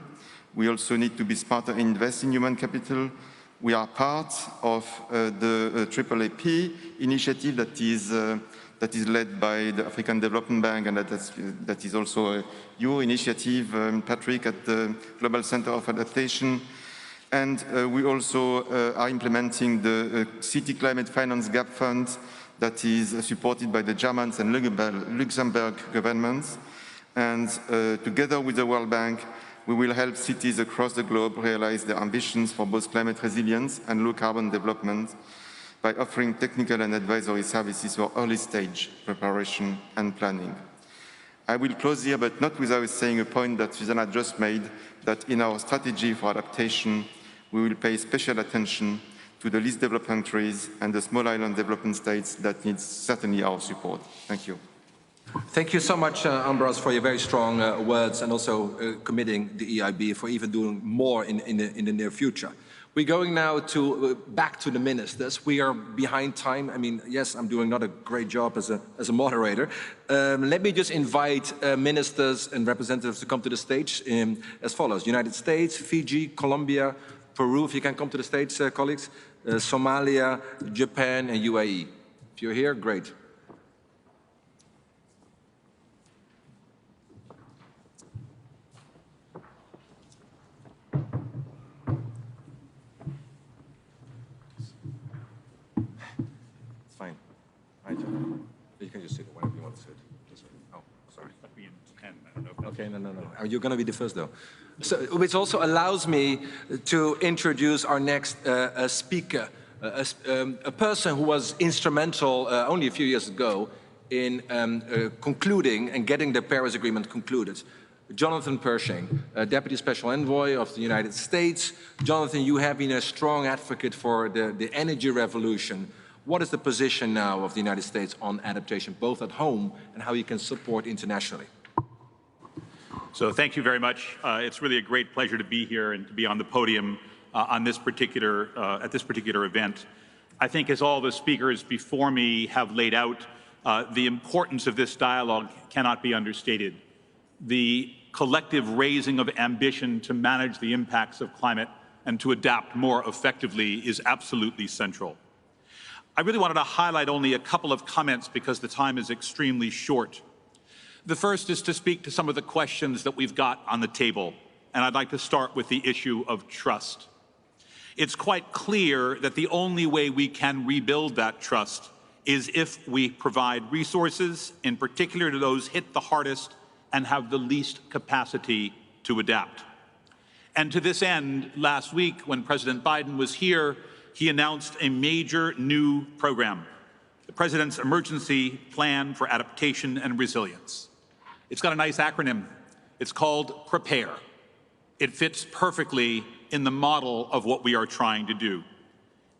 we also need to be smarter and invest in human capital. We are part of the AAAP initiative that is led by the African Development Bank, and that is also your initiative, Patrick, at the Global Center of Adaptation. And we also are implementing the City Climate Finance Gap Fund that is supported by the German and Luxembourg governments. And together with the World Bank, we will help cities across the globe realize their ambitions for both climate resilience and low carbon development by offering technical and advisory services for early stage preparation and planning. I will close here, but not without saying a point that Susanna just made, that in our strategy for adaptation, we will pay special attention to the least developed countries and the small island development states that need certainly our support. Thank you. Thank you so much, Ambroise, for your very strong words and also committing the EIB for even doing more in the near future. We're going now back to the ministers. We are behind time. I mean, yes, I'm doing not a great job as a moderator. Let me just invite ministers and representatives to come to the stage as follows. United States, Fiji, Colombia, Peru, if you can come to the stage, colleagues, Somalia, Japan, and UAE. If you're here, great. Okay, no. You're going to be the first, though. So, which also allows me to introduce our next speaker, a person who was instrumental only a few years ago in concluding and getting the Paris Agreement concluded. Jonathan Pershing, Deputy Special Envoy of the United States. Jonathan, you have been a strong advocate for the energy revolution. What is the position now of the United States on adaptation, both at home and how you can support internationally? So thank you very much. It's really a great pleasure to be here and to be on the podium on this particular, at this particular event. I think as all the speakers before me have laid out, the importance of this dialogue cannot be understated. The collective raising of ambition to manage the impacts of climate and to adapt more effectively is absolutely central. I really wanted to highlight only a couple of comments because the time is extremely short. The first is to speak to some of the questions that we've got on the table, and I'd like to start with the issue of trust. It's quite clear that the only way we can rebuild that trust is if we provide resources, in particular to those hit the hardest and have the least capacity to adapt. And to this end, last week when President Biden was here, he announced a major new program, the President's Emergency Plan for Adaptation and Resilience. It's got a nice acronym. It's called PREPARE. It fits perfectly in the model of what we are trying to do.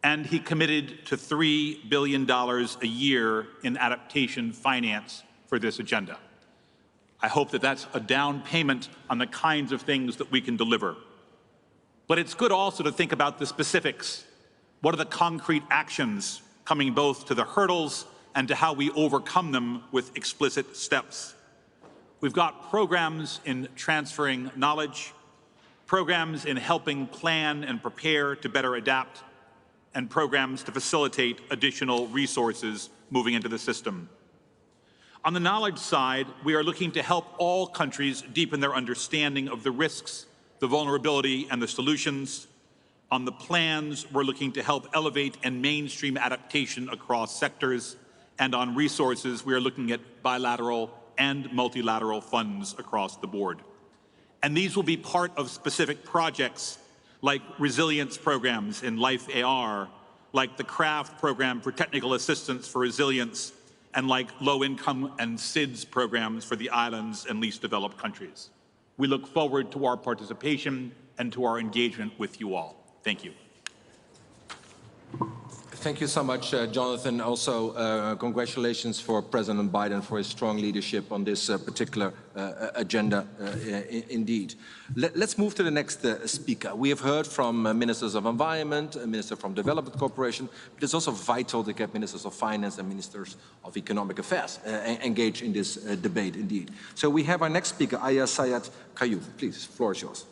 And he committed to $3 billion a year in adaptation finance for this agenda. I hope that that's a down payment on the kinds of things that we can deliver. But it's good also to think about the specifics. What are the concrete actions coming both to the hurdles and to how we overcome them with explicit steps? We've got programs in transferring knowledge, programs in helping plan and prepare to better adapt, and programs to facilitate additional resources moving into the system. On the knowledge side, we are looking to help all countries deepen their understanding of the risks, the vulnerability, and the solutions. On the plans, we're looking to help elevate and mainstream adaptation across sectors. And on resources, we are looking at bilateral and multilateral funds across the board. And these will be part of specific projects like resilience programs in Life AR, like the CRAFT program for technical assistance for resilience, and like low-income and SIDS programs for the islands and least developed countries. We look forward to our participation and to our engagement with you all. Thank you. Thank you so much, Jonathan. Also, congratulations for President Biden for his strong leadership on this particular agenda, indeed. Let's move to the next speaker. We have heard from ministers of environment, a minister from development cooperation, but it's also vital to get ministers of finance and ministers of economic affairs engaged in this debate, indeed. So we have our next speaker, Aya Sayed Kayoum. Please, the floor is yours.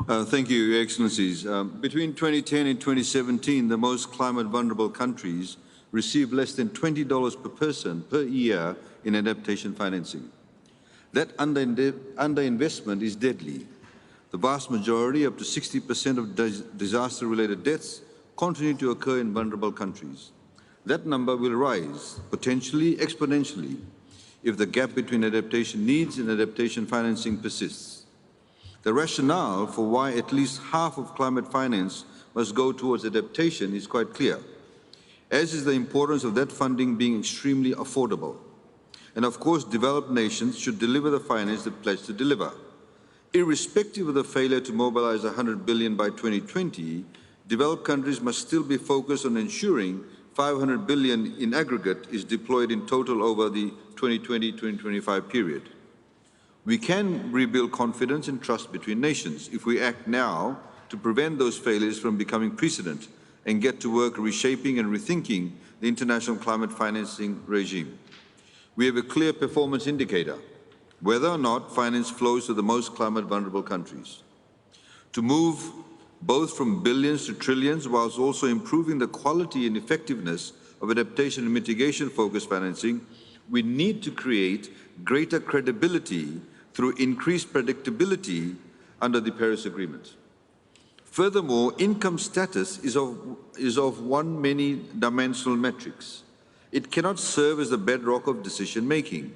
Thank you, Your Excellencies. Between 2010 and 2017, the most climate vulnerable countries received less than $20 per person per year in adaptation financing. That underinvestment is deadly. The vast majority, up to 60% of disaster-related deaths, continue to occur in vulnerable countries. That number will rise, potentially exponentially, if the gap between adaptation needs and adaptation financing persists. The rationale for why at least half of climate finance must go towards adaptation is quite clear, as is the importance of that funding being extremely affordable. And of course, developed nations should deliver the finance they pledged to deliver. Irrespective of the failure to mobilize $100 billion by 2020, developed countries must still be focused on ensuring $500 billion in aggregate is deployed in total over the 2020-2025 period. We can rebuild confidence and trust between nations if we act now to prevent those failures from becoming precedent and get to work reshaping and rethinking the international climate financing regime. We have a clear performance indicator, whether or not finance flows to the most climate vulnerable countries. To move both from billions to trillions whilst also improving the quality and effectiveness of adaptation and mitigation focused financing, we need to create greater credibility through increased predictability under the Paris Agreement. Furthermore, income status is of one many-dimensional metrics. It cannot serve as the bedrock of decision-making.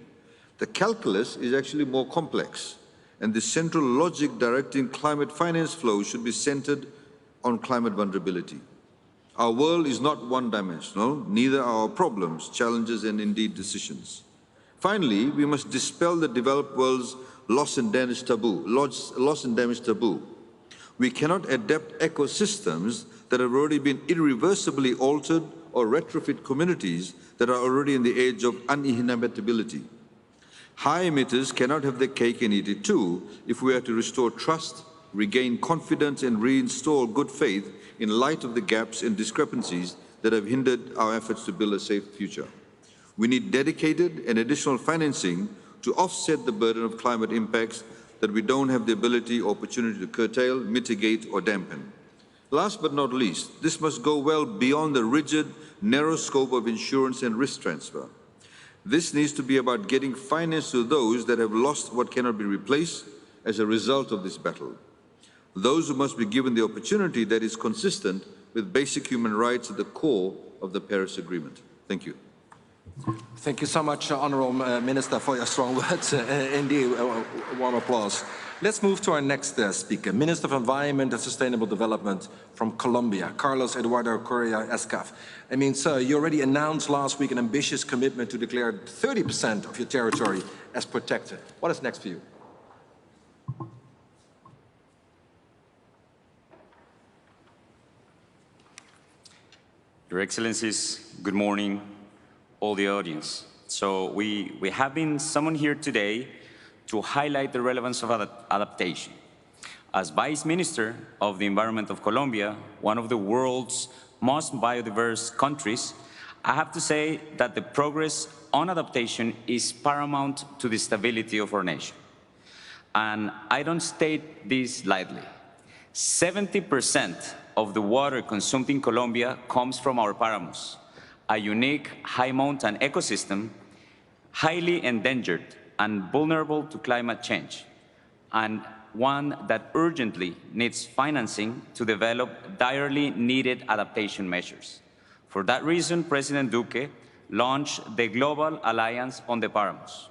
The calculus is actually more complex, and the central logic directing climate finance flow should be centered on climate vulnerability. Our world is not one-dimensional, neither are our problems, challenges, and indeed decisions. Finally, we must dispel the developed world's loss and damage taboo. We cannot adapt ecosystems that have already been irreversibly altered or retrofit communities that are already in the age of uninhabitability. High emitters cannot have their cake and eat it too if we are to restore trust, regain confidence, and reinstall good faith in light of the gaps and discrepancies that have hindered our efforts to build a safe future. We need dedicated and additional financing to offset the burden of climate impacts that we don't have the ability or opportunity to curtail, mitigate, or dampen. Last but not least, this must go well beyond the rigid, narrow scope of insurance and risk transfer. This needs to be about getting finance to those that have lost what cannot be replaced as a result of this battle. Those who must be given the opportunity that is consistent with basic human rights at the core of the Paris Agreement. Thank you. Thank you so much, Honourable Minister, for your strong words. Indeed, a warm applause. Let's move to our next speaker, Minister of Environment and Sustainable Development from Colombia, Carlos Eduardo Correa Escaf. I mean, sir, you already announced last week an ambitious commitment to declare 30% of your territory as protected. What is next for you? Your Excellencies, good morning, all the audience. So we have been summoned here today to highlight the relevance of adaptation. As Vice Minister of the Environment of Colombia, one of the world's most biodiverse countries, I have to say that the progress on adaptation is paramount to the stability of our nation. And I don't state this lightly. 70% of the water consumed in Colombia comes from our páramos, a unique high mountain ecosystem, highly endangered and vulnerable to climate change, and one that urgently needs financing to develop direly needed adaptation measures. For that reason, President Duque launched the Global Alliance on the Páramos.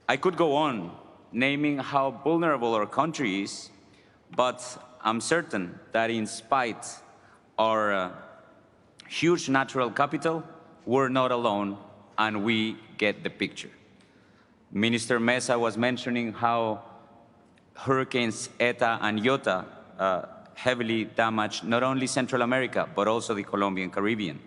I could go on naming how vulnerable our country is, but I'm certain that in spite of our huge natural capital, we're not alone, and we get the picture. Minister Mesa was mentioning how hurricanes Eta and Iota heavily damaged not only Central America, but also the Colombian Caribbean.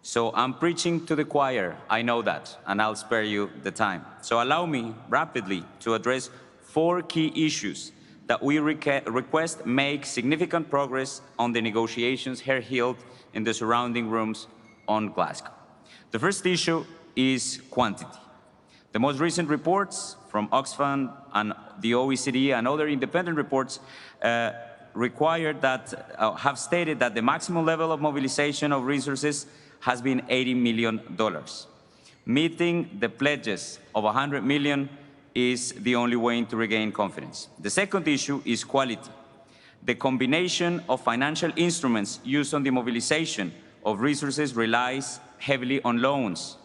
So I'm preaching to the choir, I know that, and I'll spare you the time. So allow me rapidly to address 4 key issues that we request make significant progress on the negotiations here held in the surrounding rooms on Glasgow. The first issue is quantity. The most recent reports from Oxfam and the OECD and other independent reports have stated that the maximum level of mobilization of resources has been $80 million. Meeting the pledges of $100 million is the only way to regain confidence. The second issue is quality. The combination of financial instruments used on the mobilization of resources relies heavily on loans,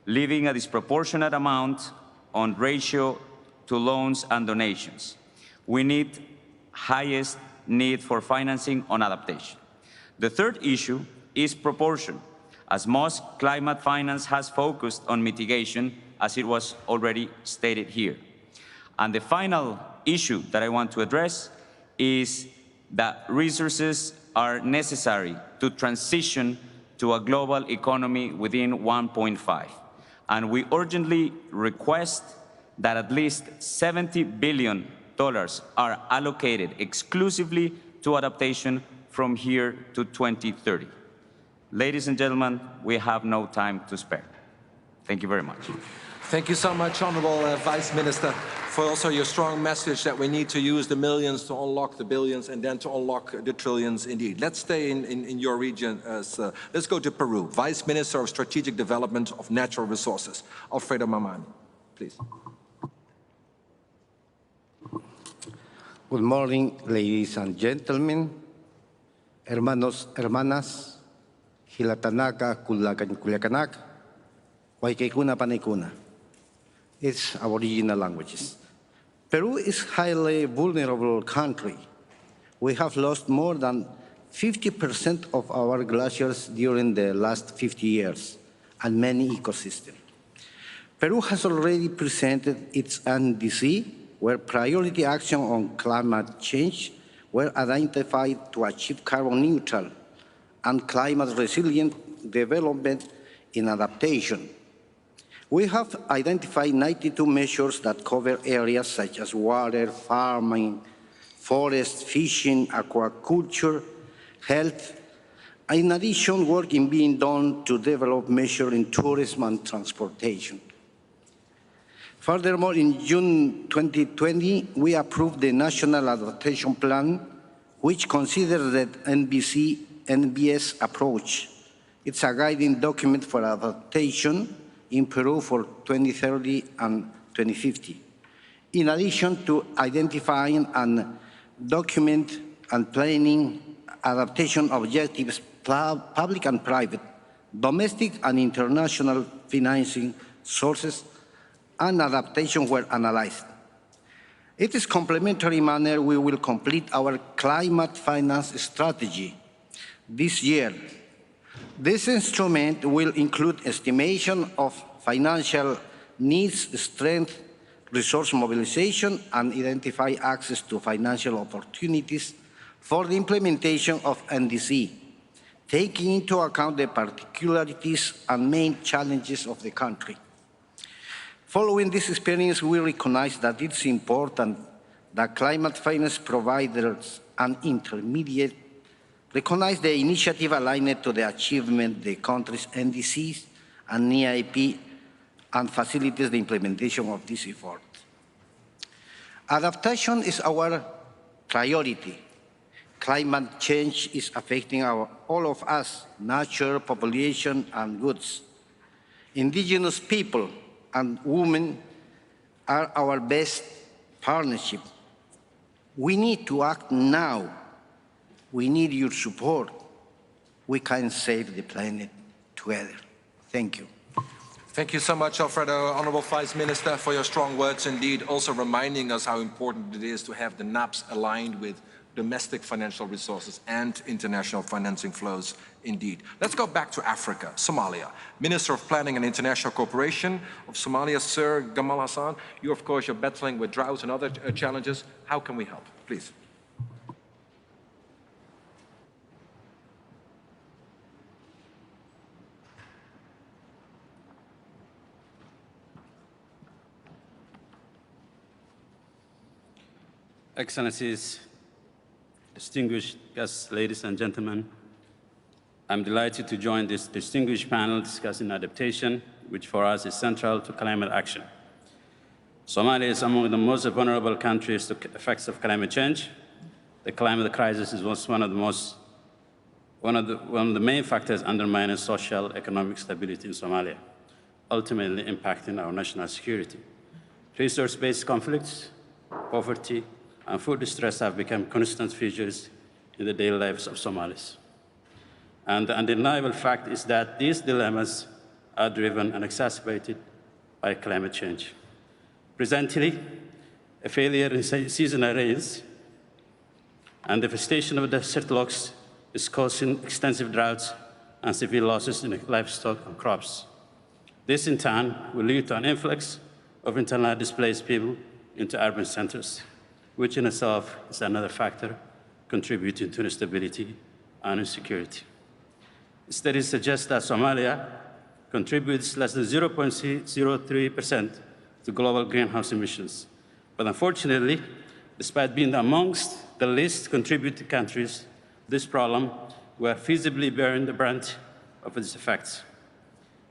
leaving a disproportionate amount on ratio to loans and donations. We need highest need for financing on adaptation. The third issue is proportion, as most climate finance has focused on mitigation, as it was already stated here. And the final issue that I want to address is that resources are necessary to transition to a global economy within 1.5. And we urgently request that at least $70 billion are allocated exclusively to adaptation from here to 2030. Ladies and gentlemen, we have no time to spare. Thank you very much. Thank you so much, Honourable Vice Minister, for also your strong message that we need to use the millions to unlock the billions and then to unlock the trillions indeed. Let's stay in your region. Let's go to Peru. Vice Minister of Strategic Development of Natural Resources, Alfredo Mamani, please. Good morning, ladies and gentlemen, hermanos, hermanas, Hilatanaka, Culiacanak, Huayquecuna, Panicuna. its aboriginal languages. Peru is a highly vulnerable country. We have lost more than 50% of our glaciers during the last 50 years and many ecosystems. Peru has already presented its NDC, where priority action on climate change were identified to achieve carbon neutral and climate resilient development in adaptation. We have identified 92 measures that cover areas such as water, farming, forest, fishing, aquaculture, health. In addition, work is being done to develop measures in tourism and transportation. Furthermore, in June 2020, we approved the National Adaptation Plan, which considers the NBS approach. It's a guiding document for adaptation in Peru for 2030 and 2050. In addition to identifying and document and planning adaptation objectives, public and private, domestic and international financing sources, and adaptation were analyzed. In this complementary manner, we will complete our climate finance strategy this year. This instrument will include estimation of financial needs, strength, resource mobilization, and identify access to financial opportunities for the implementation of NDC, taking into account the particularities and main challenges of the country. Following this experience, we recognize that it's important that climate finance providers and intermediates recognize the initiative aligned to the achievement of the country's NDCs and EIP and facilitates the implementation of this effort. Adaptation is our priority. Climate change is affecting all of us, nature, population, and goods. Indigenous people and women are our best partnership. We need to act now. We need your support. We can save the planet together. Thank you. Thank you so much, Alfredo. Honorable Vice Minister, for your strong words indeed, also reminding us how important it is to have the NAPs aligned with domestic financial resources and international financing flows indeed. Let's go back to Africa, Somalia. Minister of Planning and International Cooperation of Somalia, Sir Gamal Hassan. You, of course, you're battling with drought and other challenges. How can we help? Please. Excellencies, distinguished guests, ladies and gentlemen, I'm delighted to join this distinguished panel discussing adaptation, which for us is central to climate action. Somalia is among the most vulnerable countries to effects of climate change. The climate crisis is one of the main factors undermining social economic stability in Somalia, ultimately impacting our national security. Resource-based conflicts, poverty, and food distress have become constant features in the daily lives of Somalis. And the undeniable fact is that these dilemmas are driven and exacerbated by climate change. Presently, a failure in seasonal rains and devastation of desert logs is causing extensive droughts and severe losses in livestock and crops. This, in turn, will lead to an influx of internally displaced people into urban centers, which in itself is another factor contributing to instability and insecurity. Studies suggest that Somalia contributes less than 0.03% to global greenhouse emissions. But unfortunately, despite being amongst the least contributing countries, this problem were feasibly bearing the brunt of its effects.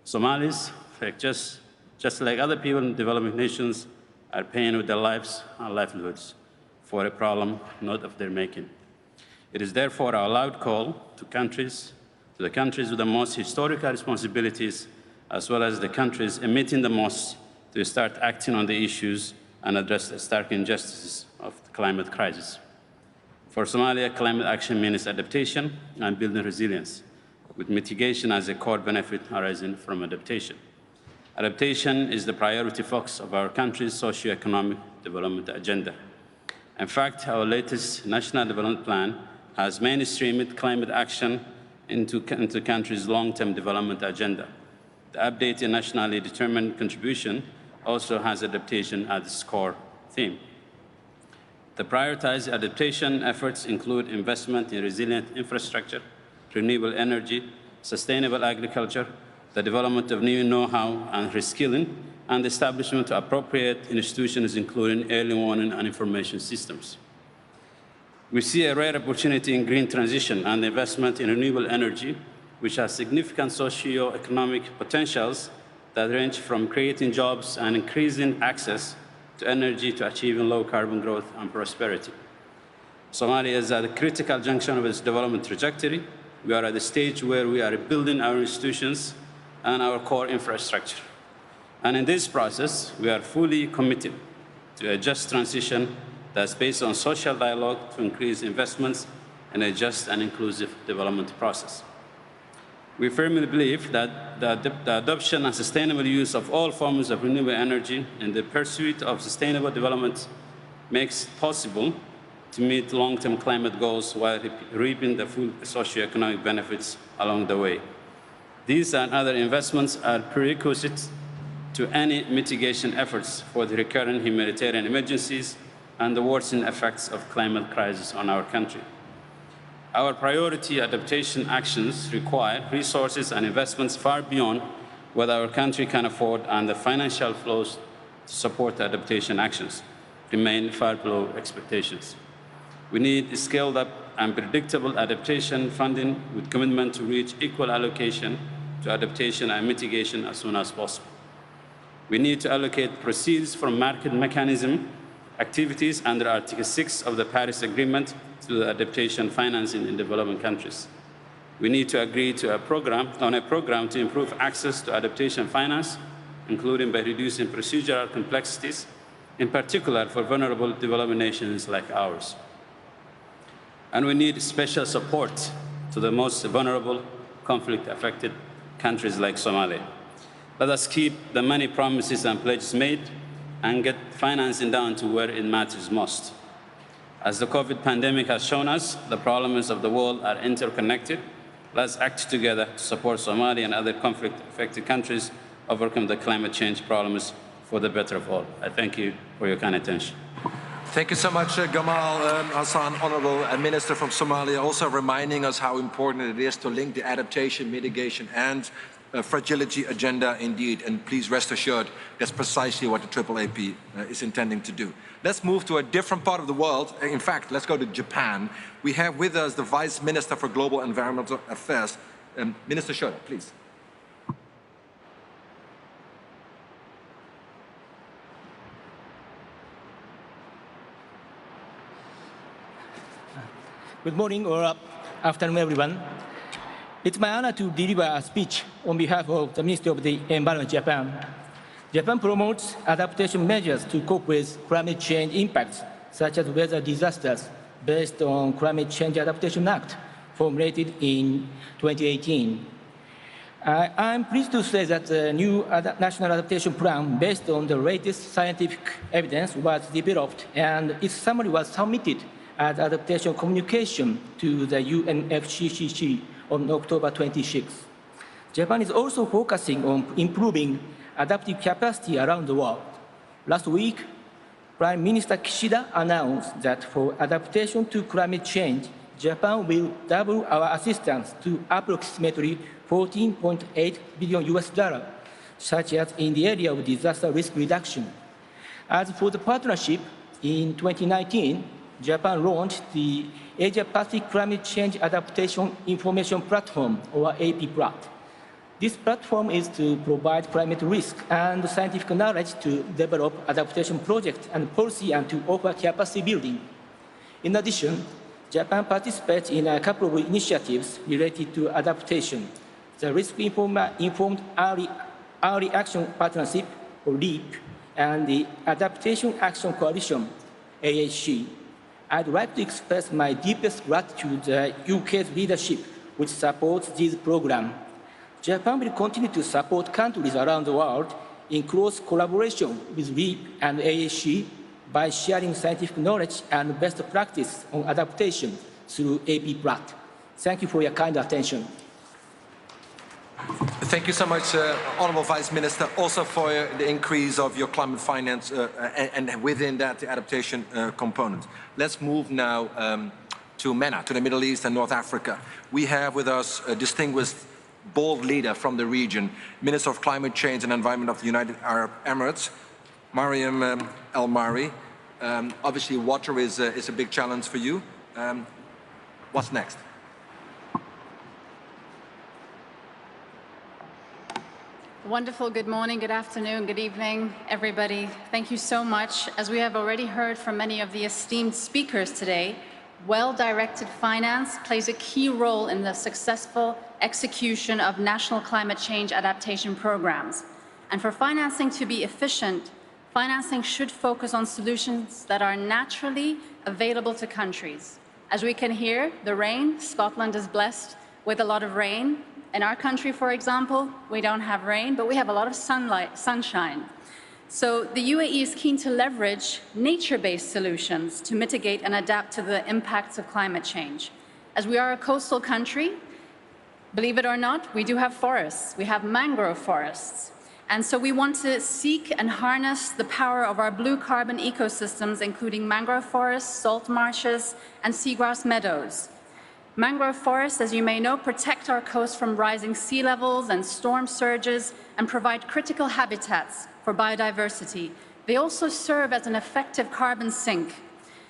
Somalis, just like other people in developing nations, are paying with their lives and livelihoods for a problem not of their making. It is therefore our loud call to the countries with the most historical responsibilities, as well as the countries emitting the most, to start acting on the issues and address the stark injustices of the climate crisis. For Somalia, climate action means adaptation and building resilience, with mitigation as a core benefit arising from adaptation. Adaptation is the priority focus of our country's socio-economic development agenda. In fact, our latest National Development Plan has mainstreamed climate action into the country's long-term development agenda. The updated nationally determined contribution also has adaptation as its core theme. The prioritized adaptation efforts include investment in resilient infrastructure, renewable energy, sustainable agriculture, the development of new know-how and reskilling, and the establishment of appropriate institutions, including early warning and information systems. We see a rare opportunity in green transition and investment in renewable energy, which has significant socio-economic potentials that range from creating jobs and increasing access to energy to achieving low carbon growth and prosperity. Somalia is at a critical junction of its development trajectory. We are at the stage where we are rebuilding our institutions and our core infrastructure. And in this process, we are fully committed to a just transition that's based on social dialogue to increase investments in a just and inclusive development process. We firmly believe that the adoption and sustainable use of all forms of renewable energy in the pursuit of sustainable development makes it possible to meet long-term climate goals while reaping the full socio-economic benefits along the way. These and other investments are prerequisites to any mitigation efforts for the recurrent humanitarian emergencies and the worsening effects of climate crisis on our country. Our priority adaptation actions require resources and investments far beyond what our country can afford, and the financial flows to support the adaptation actions remain far below expectations. We need scaled up and predictable adaptation funding with commitment to reach equal allocation to adaptation and mitigation as soon as possible. We need to allocate proceeds from market mechanism activities under Article 6 of the Paris Agreement to the adaptation financing in developing countries. We need to agree to a program to improve access to adaptation finance, including by reducing procedural complexities, in particular for vulnerable developing nations like ours. And we need special support to the most vulnerable conflict-affected countries like Somalia. Let us keep the many promises and pledges made and get financing down to where it matters most. As the COVID pandemic has shown us, the problems of the world are interconnected. Let's act together to support Somalia and other conflict-affected countries overcome the climate change problems for the better of all. I thank you for your kind attention. Thank you so much, Gamal Hassan, Honorable Minister from Somalia, also reminding us how important it is to link the adaptation, mitigation and fragility agenda indeed. And please rest assured that's precisely what the AAAP is intending to do. Let's move to a different part of the world. In fact, let's go to Japan. We have with us the Vice Minister for Global Environmental Affairs, Minister Shoda, please. Good morning or afternoon, everyone. It's my honor to deliver a speech on behalf of the Ministry of the Environment, Japan. Japan promotes adaptation measures to cope with climate change impacts, such as weather disasters, based on Climate Change Adaptation Act, formulated in 2018. I'm pleased to say that the new National Adaptation Plan, based on the latest scientific evidence, was developed, and its summary was submitted as adaptation communication to the UNFCCC on October 26. Japan is also focusing on improving adaptive capacity around the world. Last week, Prime Minister Kishida announced that for adaptation to climate change, Japan will double our assistance to approximately $14.8 billion, such as in the area of disaster risk reduction. As for the partnership, in 2019, Japan launched the Asia-Pacific Climate Change Adaptation Information Platform, or APPLAT. This platform is to provide climate risk and scientific knowledge to develop adaptation projects and policy and to offer capacity building. In addition, Japan participates in a couple of initiatives related to adaptation. The Risk-Informed Early Action Partnership, or REAP, and the Adaptation Action Coalition, AAC. I'd like to express my deepest gratitude to the UK's leadership, which supports this program. Japan will continue to support countries around the world in close collaboration with REAP and ASC by sharing scientific knowledge and best practice on adaptation through AP-PLAT. Thank you for your kind attention. Thank you so much, Honourable Vice Minister, also for the increase of your climate finance and within that the adaptation component. Let's move now to MENA, to the Middle East and North Africa. We have with us a distinguished, bold leader from the region, Minister of Climate Change and Environment of the United Arab Emirates, Mariam El Mari. Obviously, water is a big challenge for you. What's next? Wonderful. Good morning, good afternoon, good evening, everybody. Thank you so much. As we have already heard from many of the esteemed speakers today, well-directed finance plays a key role in the successful execution of national climate change adaptation programs. And for financing to be efficient, financing should focus on solutions that are naturally available to countries. As we can hear, the rain, Scotland is blessed with a lot of rain. In our country, for example, we don't have rain, but we have a lot of sunshine. So the UAE is keen to leverage nature-based solutions to mitigate and adapt to the impacts of climate change. As we are a coastal country, believe it or not, we do have forests. We have mangrove forests. And so we want to seek and harness the power of our blue carbon ecosystems, including mangrove forests, salt marshes, and seagrass meadows. Mangrove forests, as you may know, protect our coast from rising sea levels and storm surges and provide critical habitats for biodiversity. They also serve as an effective carbon sink.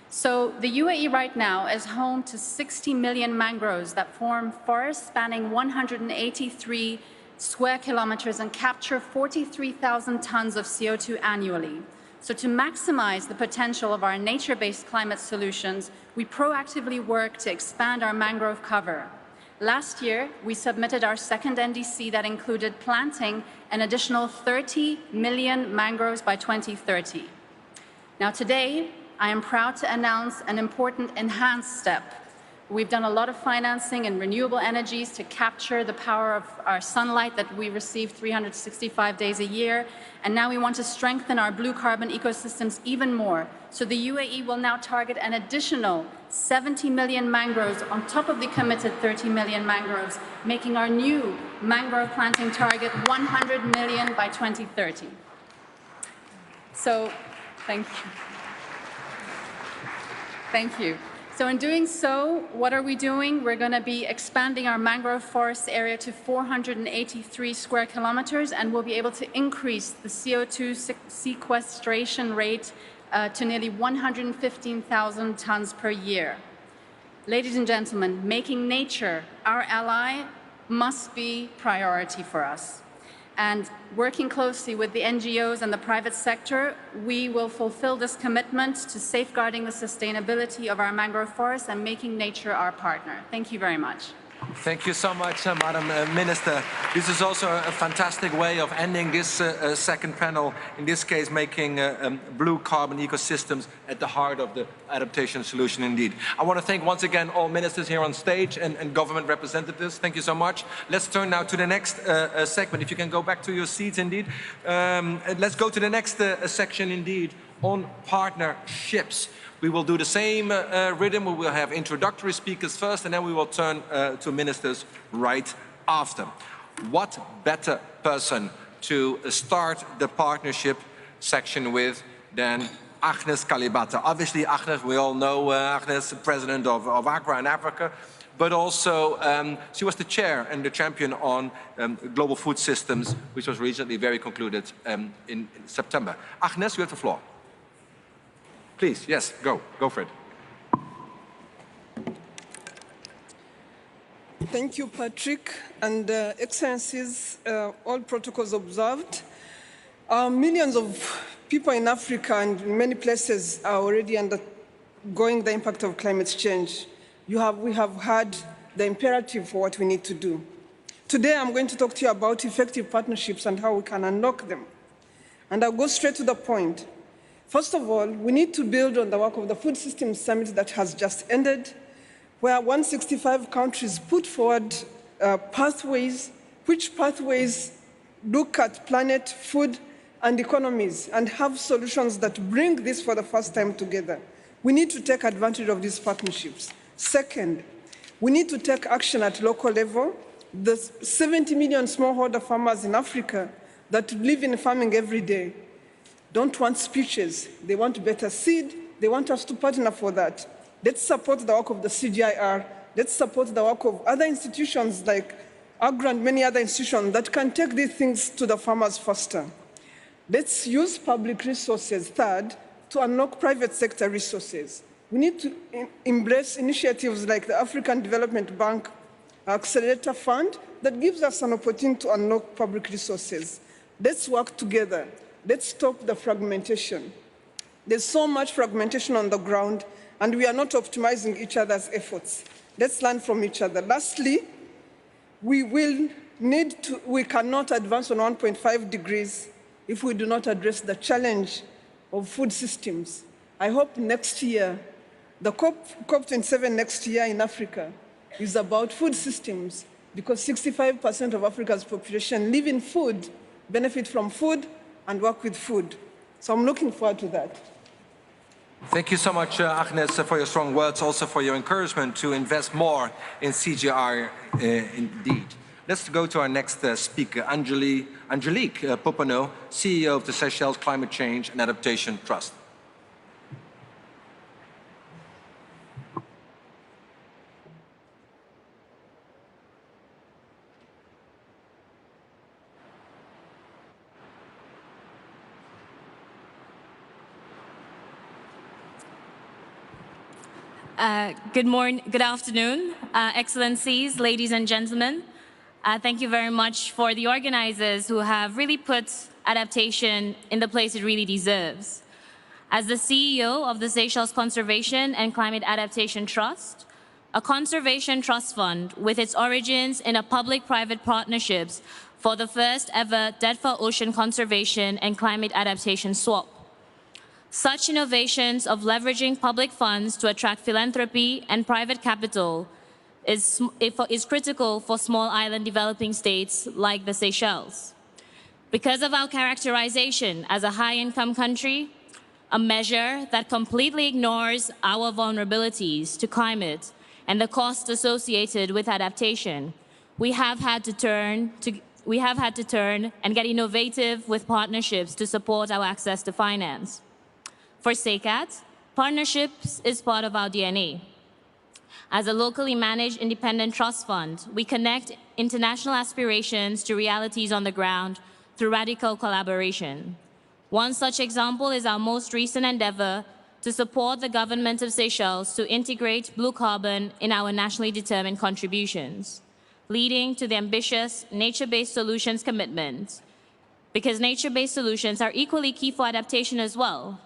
So the UAE right now is home to 60 million mangroves that form forests spanning 183 square kilometers and capture 43,000 tons of CO2 annually. So to maximize the potential of our nature-based climate solutions, we proactively work to expand our mangrove cover. Last year, we submitted our second NDC that included planting an additional 30 million mangroves by 2030. Now today, I am proud to announce an important enhanced step. We've done a lot of financing in renewable energies to capture the power of our sunlight that we receive 365 days a year. And now we want to strengthen our blue carbon ecosystems even more. So the UAE will now target an additional 70 million mangroves on top of the committed 30 million mangroves, making our new mangrove planting target 100 million by 2030. So, thank you. Thank you. So in doing so, what are we doing? We're going to be expanding our mangrove forest area to 483 square kilometers, and we'll be able to increase the CO2 sequestration rate to nearly 115,000 tons per year. Ladies and gentlemen, making nature our ally must be priority for us. And working closely with the NGOs and the private sector, we will fulfill this commitment to safeguarding the sustainability of our mangrove forests and making nature our partner. Thank you very much. Thank you so much, Madam Minister. This is also a fantastic way of ending this second panel, in this case making blue carbon ecosystems at the heart of the adaptation solution indeed. I want to thank once again all ministers here on stage and government representatives. Thank you so much. Let's turn now to the next segment. If you can go back to your seats indeed. Let's go to the next section indeed on partnerships. We will do the same rhythm. We will have introductory speakers first, and then we will turn to ministers right after. What better person to start the partnership section with than Agnes Kalibata? Obviously, Agnes, we all know Agnes, president of ACRA in Africa, but also she was the chair and the champion on global food systems, which was recently very concluded in September. Agnes, you have the floor. Please, yes, go for it. Thank you, Patrick, and Excellencies, all protocols observed. Millions of people in Africa and in many places are already undergoing the impact of climate change. We have heard the imperative for what we need to do. Today, I'm going to talk to you about effective partnerships and how we can unlock them. And I'll go straight to the point. First of all, we need to build on the work of the Food Systems Summit that has just ended, where 165 countries put forward pathways, which pathways look at planet, food, and economies and have solutions that bring this for the first time together. We need to take advantage of these partnerships. Second, we need to take action at local level. The 70 million smallholder farmers in Africa that live in farming every day don't want speeches. They want better seed. They want us to partner for that. Let's support the work of the CGIR. Let's support the work of other institutions like AGRA and many other institutions that can take these things to the farmers faster. Let's use public resources, third, to unlock private sector resources. We need to embrace initiatives like the African Development Bank Accelerator Fund that gives us an opportunity to unlock public resources. Let's work together. Let's stop the fragmentation. There's so much fragmentation on the ground, and we are not optimizing each other's efforts. Let's learn from each other. Lastly, we cannot advance on 1.5 degrees if we do not address the challenge of food systems. I hope next year, the COP27 next year in Africa is about food systems, because 65% of Africa's population live in food, benefit from food, and work with food. So I'm looking forward to that. Thank you so much, Agnes, for your strong words, also for your encouragement to invest more in CGR indeed. Let's go to our next speaker, Angelique Popano, CEO of the Seychelles Climate Change and Adaptation Trust. Good afternoon, Excellencies, ladies and gentlemen. Thank you very much for the organizers who have really put adaptation in the place it really deserves. As the CEO of the Seychelles Conservation and Climate Adaptation Trust, a conservation trust fund with its origins in a public-private partnerships for the first ever debt for ocean conservation and climate adaptation swap. Such innovations of leveraging public funds to attract philanthropy and private capital is critical for small island developing states like the Seychelles. Because of our characterization as a high-income country, a measure that completely ignores our vulnerabilities to climate and the costs associated with adaptation, we have had to turn and get innovative with partnerships to support our access to finance. For SECAT, partnerships is part of our DNA. As a locally managed independent trust fund, we connect international aspirations to realities on the ground through radical collaboration. One such example is our most recent endeavor to support the government of Seychelles to integrate blue carbon in our nationally determined contributions, leading to the ambitious nature-based solutions commitment, because nature-based solutions are equally key for adaptation as well.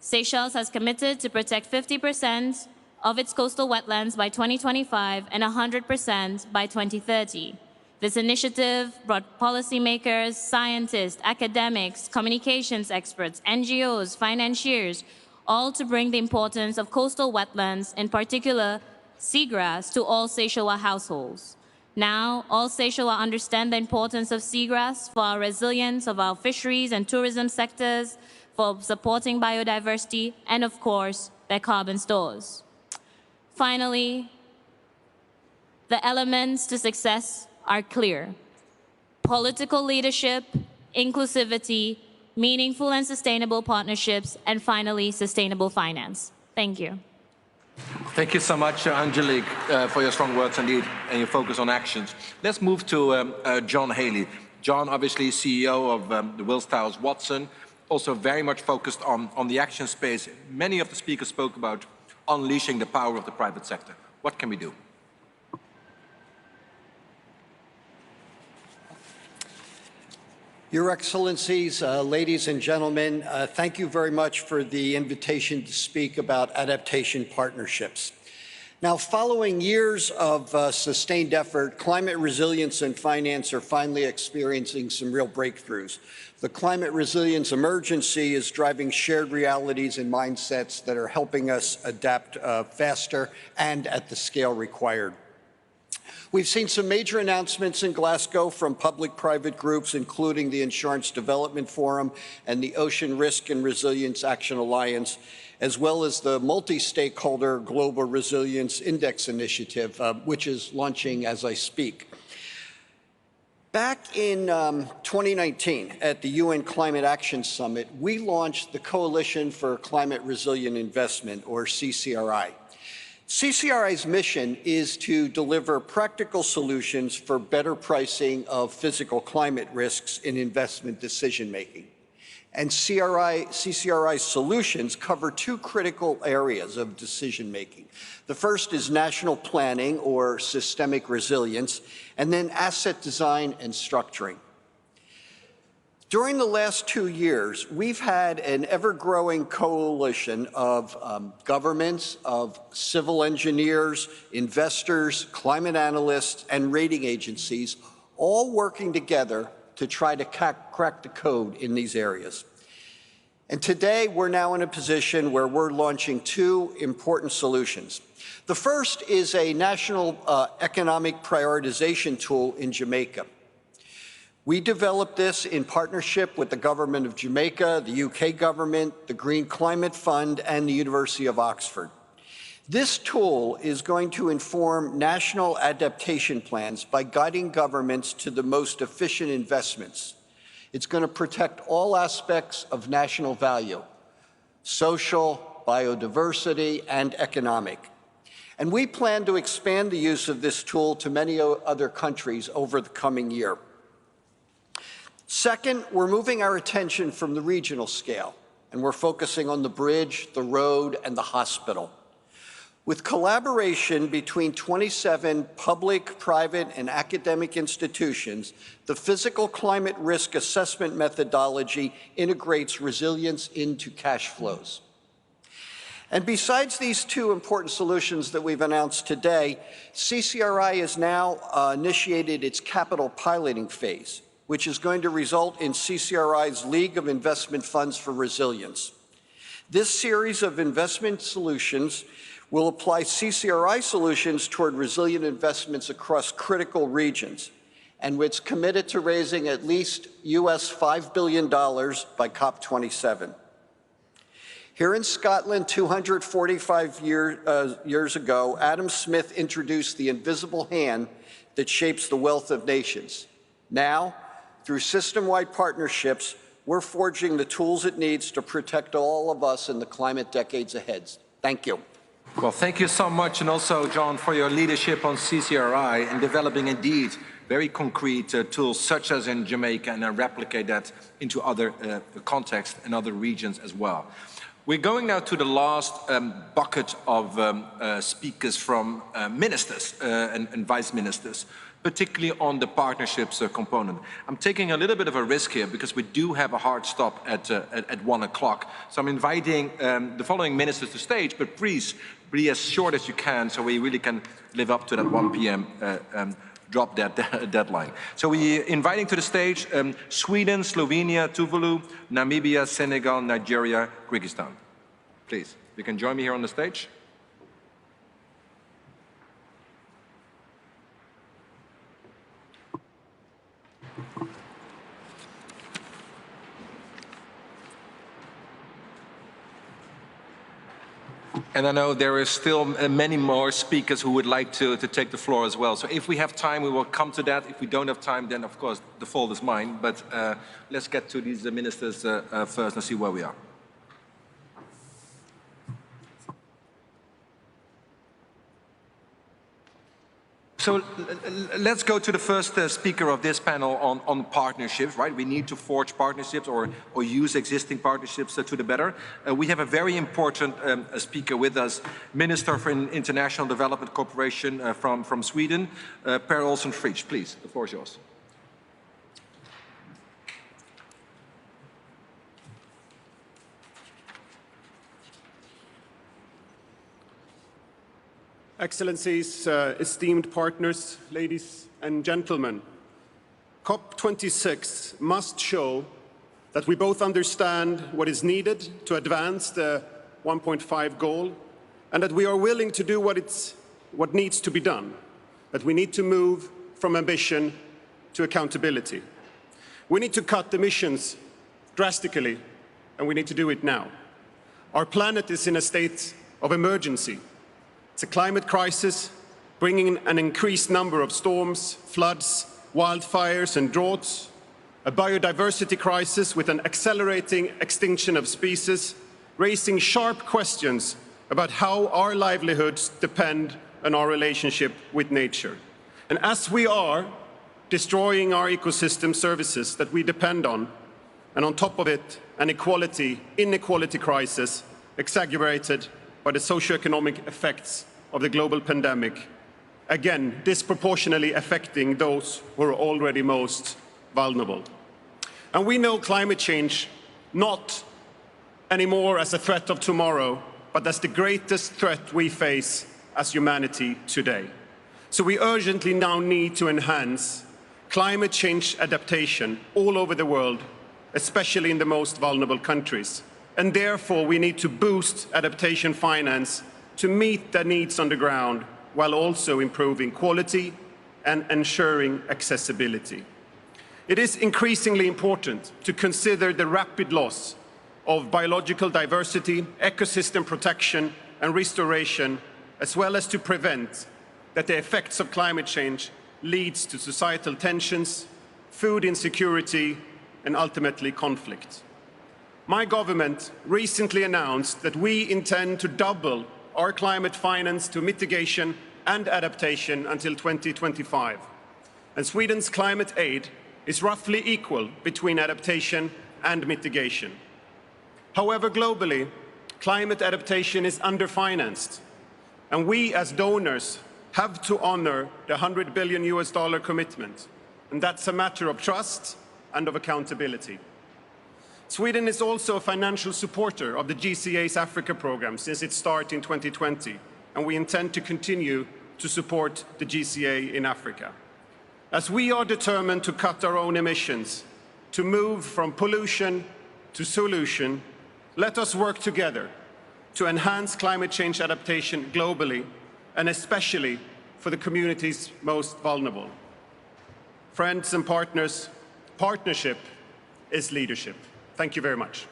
Seychelles has committed to protect 50% of its coastal wetlands by 2025 and 100% by 2030. This initiative brought policymakers, scientists, academics, communications experts, NGOs, financiers, all to bring the importance of coastal wetlands, in particular seagrass, to all Seychellois households. Now, all Seychellois understand the importance of seagrass for our resilience of our fisheries and tourism sectors, for supporting biodiversity, and of course, their carbon stores. Finally, the elements to success are clear: political leadership, inclusivity, meaningful and sustainable partnerships, and finally, sustainable finance. Thank you. Thank you so much, Angelique, for your strong words indeed, and your focus on actions. Let's move to John Haley. John, obviously CEO of the Wills Towers Watson, also very much focused on the action space. Many of the speakers spoke about unleashing the power of the private sector. What can we do? Your Excellencies, ladies and gentlemen, thank you very much for the invitation to speak about adaptation partnerships. Now, following years of sustained effort, climate resilience and finance are finally experiencing some real breakthroughs. The climate resilience emergency is driving shared realities and mindsets that are helping us adapt faster and at the scale required. We've seen some major announcements in Glasgow from public-private groups, including the Insurance Development Forum and the Ocean Risk and Resilience Action Alliance, as well as the multi-stakeholder Global Resilience Index Initiative, which is launching as I speak. Back in 2019, at the UN Climate Action Summit, we launched the Coalition for Climate Resilient Investment, or CCRI. CCRI's mission is to deliver practical solutions for better pricing of physical climate risks in investment decision-making. And CCRI's solutions cover two critical areas of decision-making. The first is national planning, or systemic resilience, and then asset design and structuring. During the last 2 years, we've had an ever-growing coalition of governments, of civil engineers, investors, climate analysts, and rating agencies, all working together to try to crack the code in these areas. And today, we're now in a position where we're launching two important solutions. The first is a national economic prioritization tool in Jamaica. We developed this in partnership with the government of Jamaica, the UK government, the Green Climate Fund, and the University of Oxford. This tool is going to inform national adaptation plans by guiding governments to the most efficient investments. It's going to protect all aspects of national value: social, biodiversity, and economic. And we plan to expand the use of this tool to many other countries over the coming year. Second, we're moving our attention from the regional scale, and we're focusing on the bridge, the road, and the hospital. With collaboration between 27 public, private, and academic institutions, the physical climate risk assessment methodology integrates resilience into cash flows. And besides these two important solutions that we've announced today, CCRI has now initiated its capital piloting phase, which is going to result in CCRI's League of Investment Funds for Resilience. This series of investment solutions will apply CCRI solutions toward resilient investments across critical regions, and it's committed to raising at least US $5 billion by COP27. Here in Scotland, 245 years ago, Adam Smith introduced the invisible hand that shapes the wealth of nations. Now, through system-wide partnerships, we're forging the tools it needs to protect all of us in the climate decades ahead. Thank you. Well, thank you so much, and also, John, for your leadership on CCRI and developing, indeed, very concrete tools, such as in Jamaica, and replicate that into other contexts and other regions as well. We're going now to the last bucket of speakers from ministers and vice ministers, particularly on the partnerships component. I'm taking a little bit of a risk here because we do have a hard stop at 1 o'clock. So I'm inviting the following ministers to stage, but please be as short as you can so we really can live up to that 1 p.m. Drop that deadline. So we're inviting to the stage Sweden, Slovenia, Tuvalu, Namibia, Senegal, Nigeria, Kyrgyzstan. Please, you can join me here on the stage. And I know there is still many more speakers who would like to take the floor as well. So if we have time, we will come to that. If we don't have time, then of course the fault is mine. But let's get to these ministers first and see where we are. So let's go to the first speaker of this panel on partnerships, right? We need to forge partnerships or use existing partnerships to the better. We have a very important speaker with us, Minister for International Development Cooperation from Sweden, Per Olsson Fridh. Please, the floor is yours. Excellencies, esteemed partners, ladies and gentlemen, COP26 must show that we both understand what is needed to advance the 1.5 goal and that we are willing to do what needs to be done that we need to move from ambition to accountability. We need to cut emissions drastically, and we need to do it now. Our planet is in a state of emergency. It's a climate crisis, bringing an increased number of storms, floods, wildfires and droughts, a biodiversity crisis with an accelerating extinction of species, raising sharp questions about how our livelihoods depend on our relationship with nature. And as we are destroying our ecosystem services that we depend on, and on top of it, an inequality crisis exacerbated by the socioeconomic effects of the global pandemic, again, disproportionately affecting those who are already most vulnerable. And we know climate change not anymore as a threat of tomorrow, but as the greatest threat we face as humanity today. So we urgently now need to enhance climate change adaptation all over the world, especially in the most vulnerable countries. And therefore, we need to boost adaptation finance to meet the needs on the ground, while also improving quality and ensuring accessibility. It is increasingly important to consider the rapid loss of biological diversity, ecosystem protection and restoration, as well as to prevent that the effects of climate change leads to societal tensions, food insecurity, and ultimately conflict. My government recently announced that we intend to double our climate finance to mitigation and adaptation until 2025. And Sweden's climate aid is roughly equal between adaptation and mitigation. However, globally, climate adaptation is underfinanced, and we as donors have to honor the $100 billion commitment, and that's a matter of trust and of accountability. Sweden is also a financial supporter of the GCA's Africa program since its start in 2020, and we intend to continue to support the GCA in Africa. As we are determined to cut our own emissions, to move from pollution to solution, let us work together to enhance climate change adaptation globally, and especially for the communities most vulnerable. Friends and partners, partnership is leadership. Thank you very much.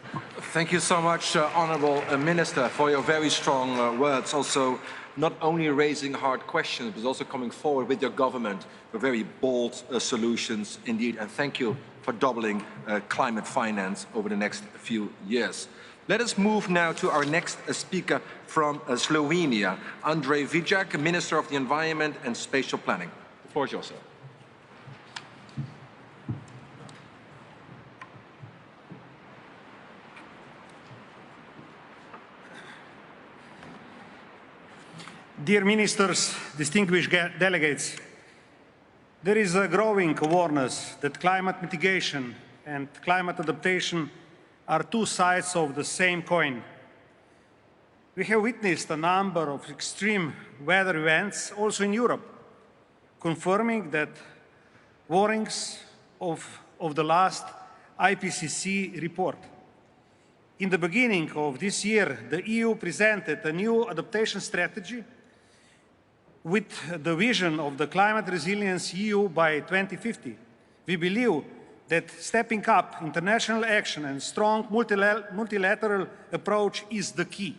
Thank you so much, Honourable Minister, for your very strong words. Also, not only raising hard questions, but also coming forward with your government with very bold solutions indeed. And thank you for doubling climate finance over the next few years. Let us move now to our next speaker from Slovenia, Andrej Vijak, Minister of the Environment and Spatial Planning. The floor is yours, sir. Dear ministers, distinguished delegates, there is a growing awareness that climate mitigation and climate adaptation are two sides of the same coin. We have witnessed a number of extreme weather events also in Europe, confirming that warnings of the last IPCC report. In the beginning of this year, the EU presented a new adaptation strategy with the vision of the Climate Resilience EU by 2050. We believe that stepping up international action and strong multilateral approach is the key.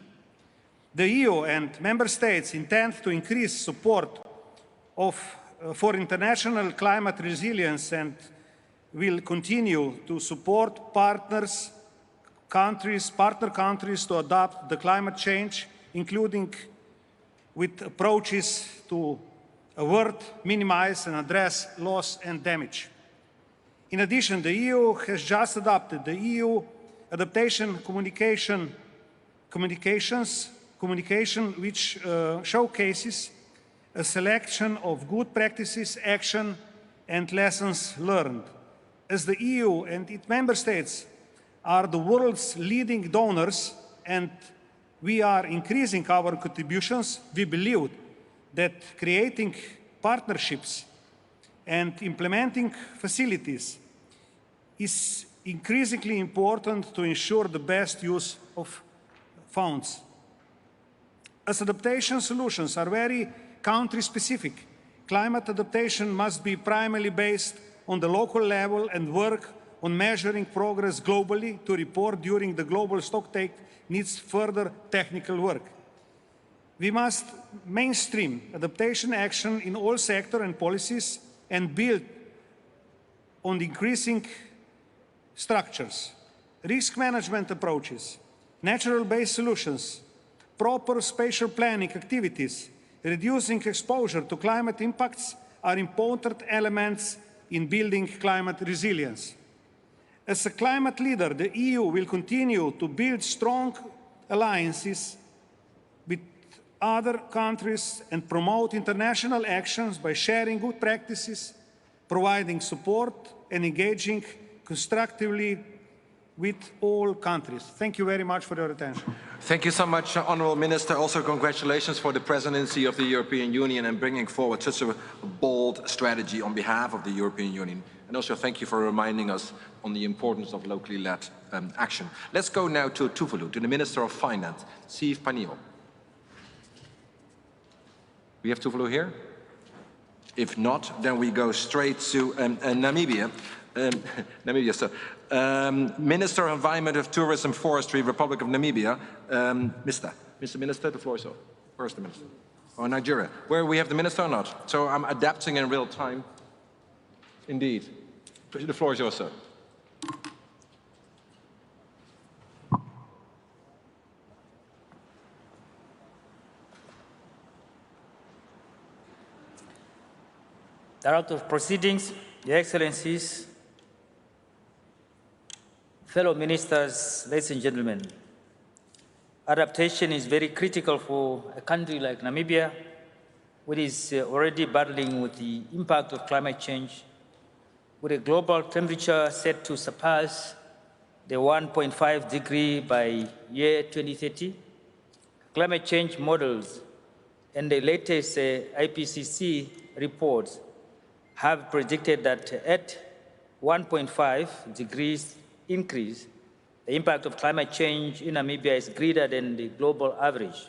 The EU and member states intend to increase support for international climate resilience and will continue to support partner countries to adapt to climate change, including with approaches to avert, minimize and address loss and damage. In addition, the EU has just adopted the EU Adaptation Communication, which showcases a selection of good practices, action and lessons learned. As the EU and its member states are the world's leading donors and we are increasing our contributions, we believe that creating partnerships and implementing facilities is increasingly important to ensure the best use of funds. As adaptation solutions are very country-specific, Climate adaptation must be primarily based on the local level and work on measuring progress globally to report during the global stocktake needs further technical work. We must mainstream adaptation action in all sectors and policies and build on the increasing structures, risk management approaches, natural-based solutions, proper spatial planning activities, reducing exposure to climate impacts are important elements in building climate resilience. As a climate leader, the EU will continue to build strong alliances with other countries and promote international actions by sharing good practices, providing support and engaging constructively with all countries. Thank you very much for your attention. Thank you so much, Honourable Minister. Also, congratulations for the presidency of the European Union and bringing forward such a bold strategy on behalf of the European Union. And also thank you for reminding us on the importance of locally led action. Let's go now to Tuvalu, to the Minister of Finance, Steve Panio. We have Tuvalu here? If not, then we go straight to Namibia. Namibia, sir. Minister of Environment, of Tourism, Forestry, Republic of Namibia. Mr. Minister, the floor is yours. Where's the Minister? Oh, Nigeria. Where we have the Minister or not? So I'm adapting in real time. Indeed. The floor is yours, sir. Director of Proceedings, Your Excellencies, fellow ministers, ladies and gentlemen, adaptation is very critical for a country like Namibia, which is already battling with the impact of climate change, with a global temperature set to surpass the 1.5 degree by year 2030. Climate change models and the latest IPCC reports have predicted that at 1.5 degrees increase, the impact of climate change in Namibia is greater than the global average.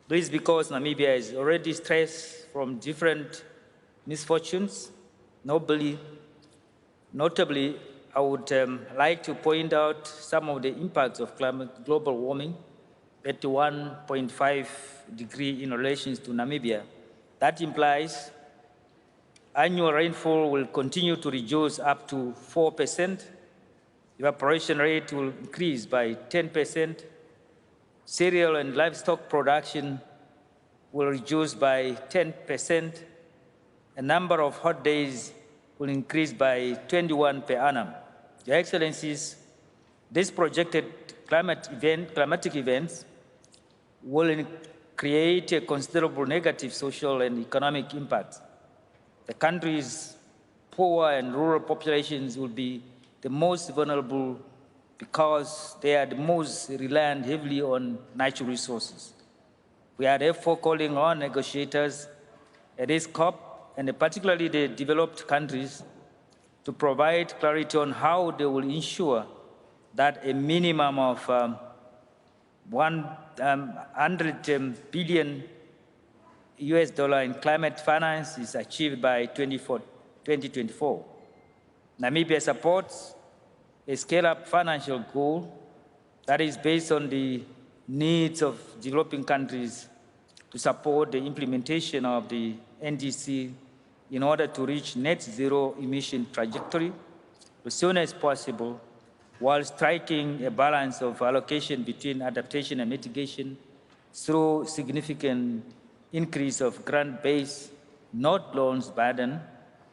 This is because Namibia is already stressed from different misfortunes. Notably, I would like to point out some of the impacts of global warming at 1.5 degree in relation to Namibia. That implies annual rainfall will continue to reduce up to 4%. Evaporation rate will increase by 10%. Cereal and livestock production will reduce by 10%. A number of hot days will increase by 21 per annum. Your Excellencies, these projected climatic events will create a considerable negative social and economic impact. The country's poor and rural populations will be the most vulnerable because they are the most reliant heavily on natural resources. We are therefore calling on negotiators at this COP, and particularly the developed countries, to provide clarity on how they will ensure that a minimum of 100 billion US dollar in climate finance is achieved by 2024. Namibia supports a scale-up financial goal that is based on the needs of developing countries to support the implementation of the NDC in order to reach net zero emission trajectory as soon as possible, while striking a balance of allocation between adaptation and mitigation through significant increase of grant-based, not loans burden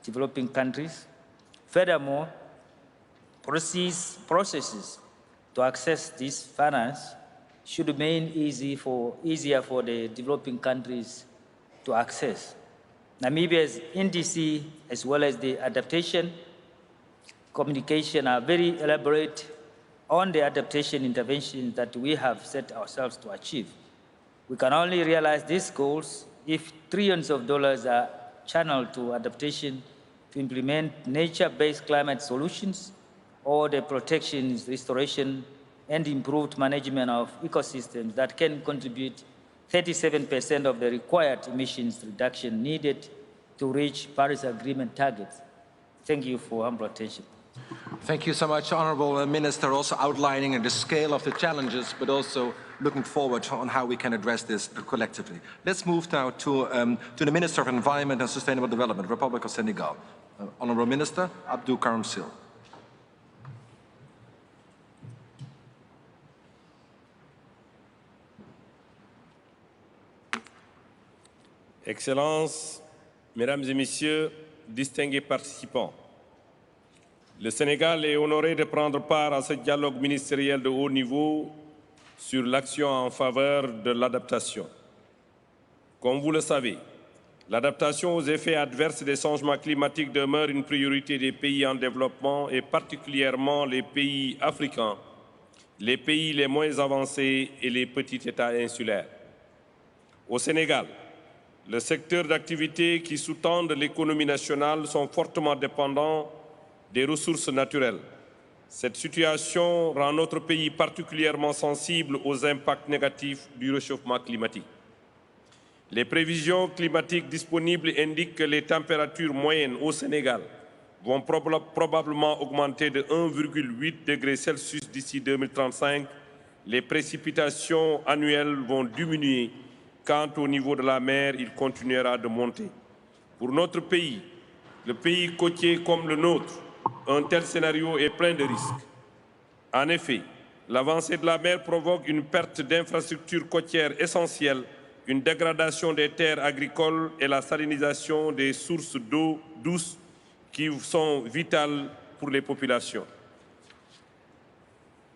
developing countries. Furthermore, processes to access this finance should remain easier for the developing countries to access. Namibia's NDC, as well as the adaptation communication, are very elaborate on the adaptation interventions that we have set ourselves to achieve. We can only realize these goals if trillions of dollars are channeled to adaptation to implement nature-based climate solutions or the protection, restoration, and improved management of ecosystems that can contribute 37% of the required emissions reduction needed to reach Paris Agreement targets. Thank you for humble attention. Thank you so much, Honourable Minister, also outlining the scale of the challenges, but also looking forward on how we can address this collectively. Let's move now to the Minister of Environment and Sustainable Development, Republic of Senegal. Honourable Minister, Abdou Karim Sil. Excellences, Mesdames et Messieurs, distingués participants, le Sénégal est honoré de prendre part à ce dialogue ministériel de haut niveau sur l'action en faveur de l'adaptation. Comme vous le savez, l'adaptation aux effets adverses des changements climatiques demeure une priorité des pays en développement et particulièrement les pays africains, les pays les moins avancés et les petits États insulaires. Au Sénégal, le secteur d'activité qui sous-tendent l'économie nationale sont fortement dépendants des ressources naturelles. Cette situation rend notre pays particulièrement sensible aux impacts négatifs du réchauffement climatique. Les prévisions climatiques disponibles indiquent que les températures moyennes au Sénégal vont probablement augmenter de 1,8 degrés Celsius d'ici 2035. Les précipitations annuelles vont diminuer. Quant au niveau de la mer, il continuera de monter. Pour notre pays, le pays côtier comme le nôtre, un tel scénario est plein de risques. En effet, l'avancée de la mer provoque une perte d'infrastructures côtières essentielles, une dégradation des terres agricoles et la salinisation des sources d'eau douce qui sont vitales pour les populations.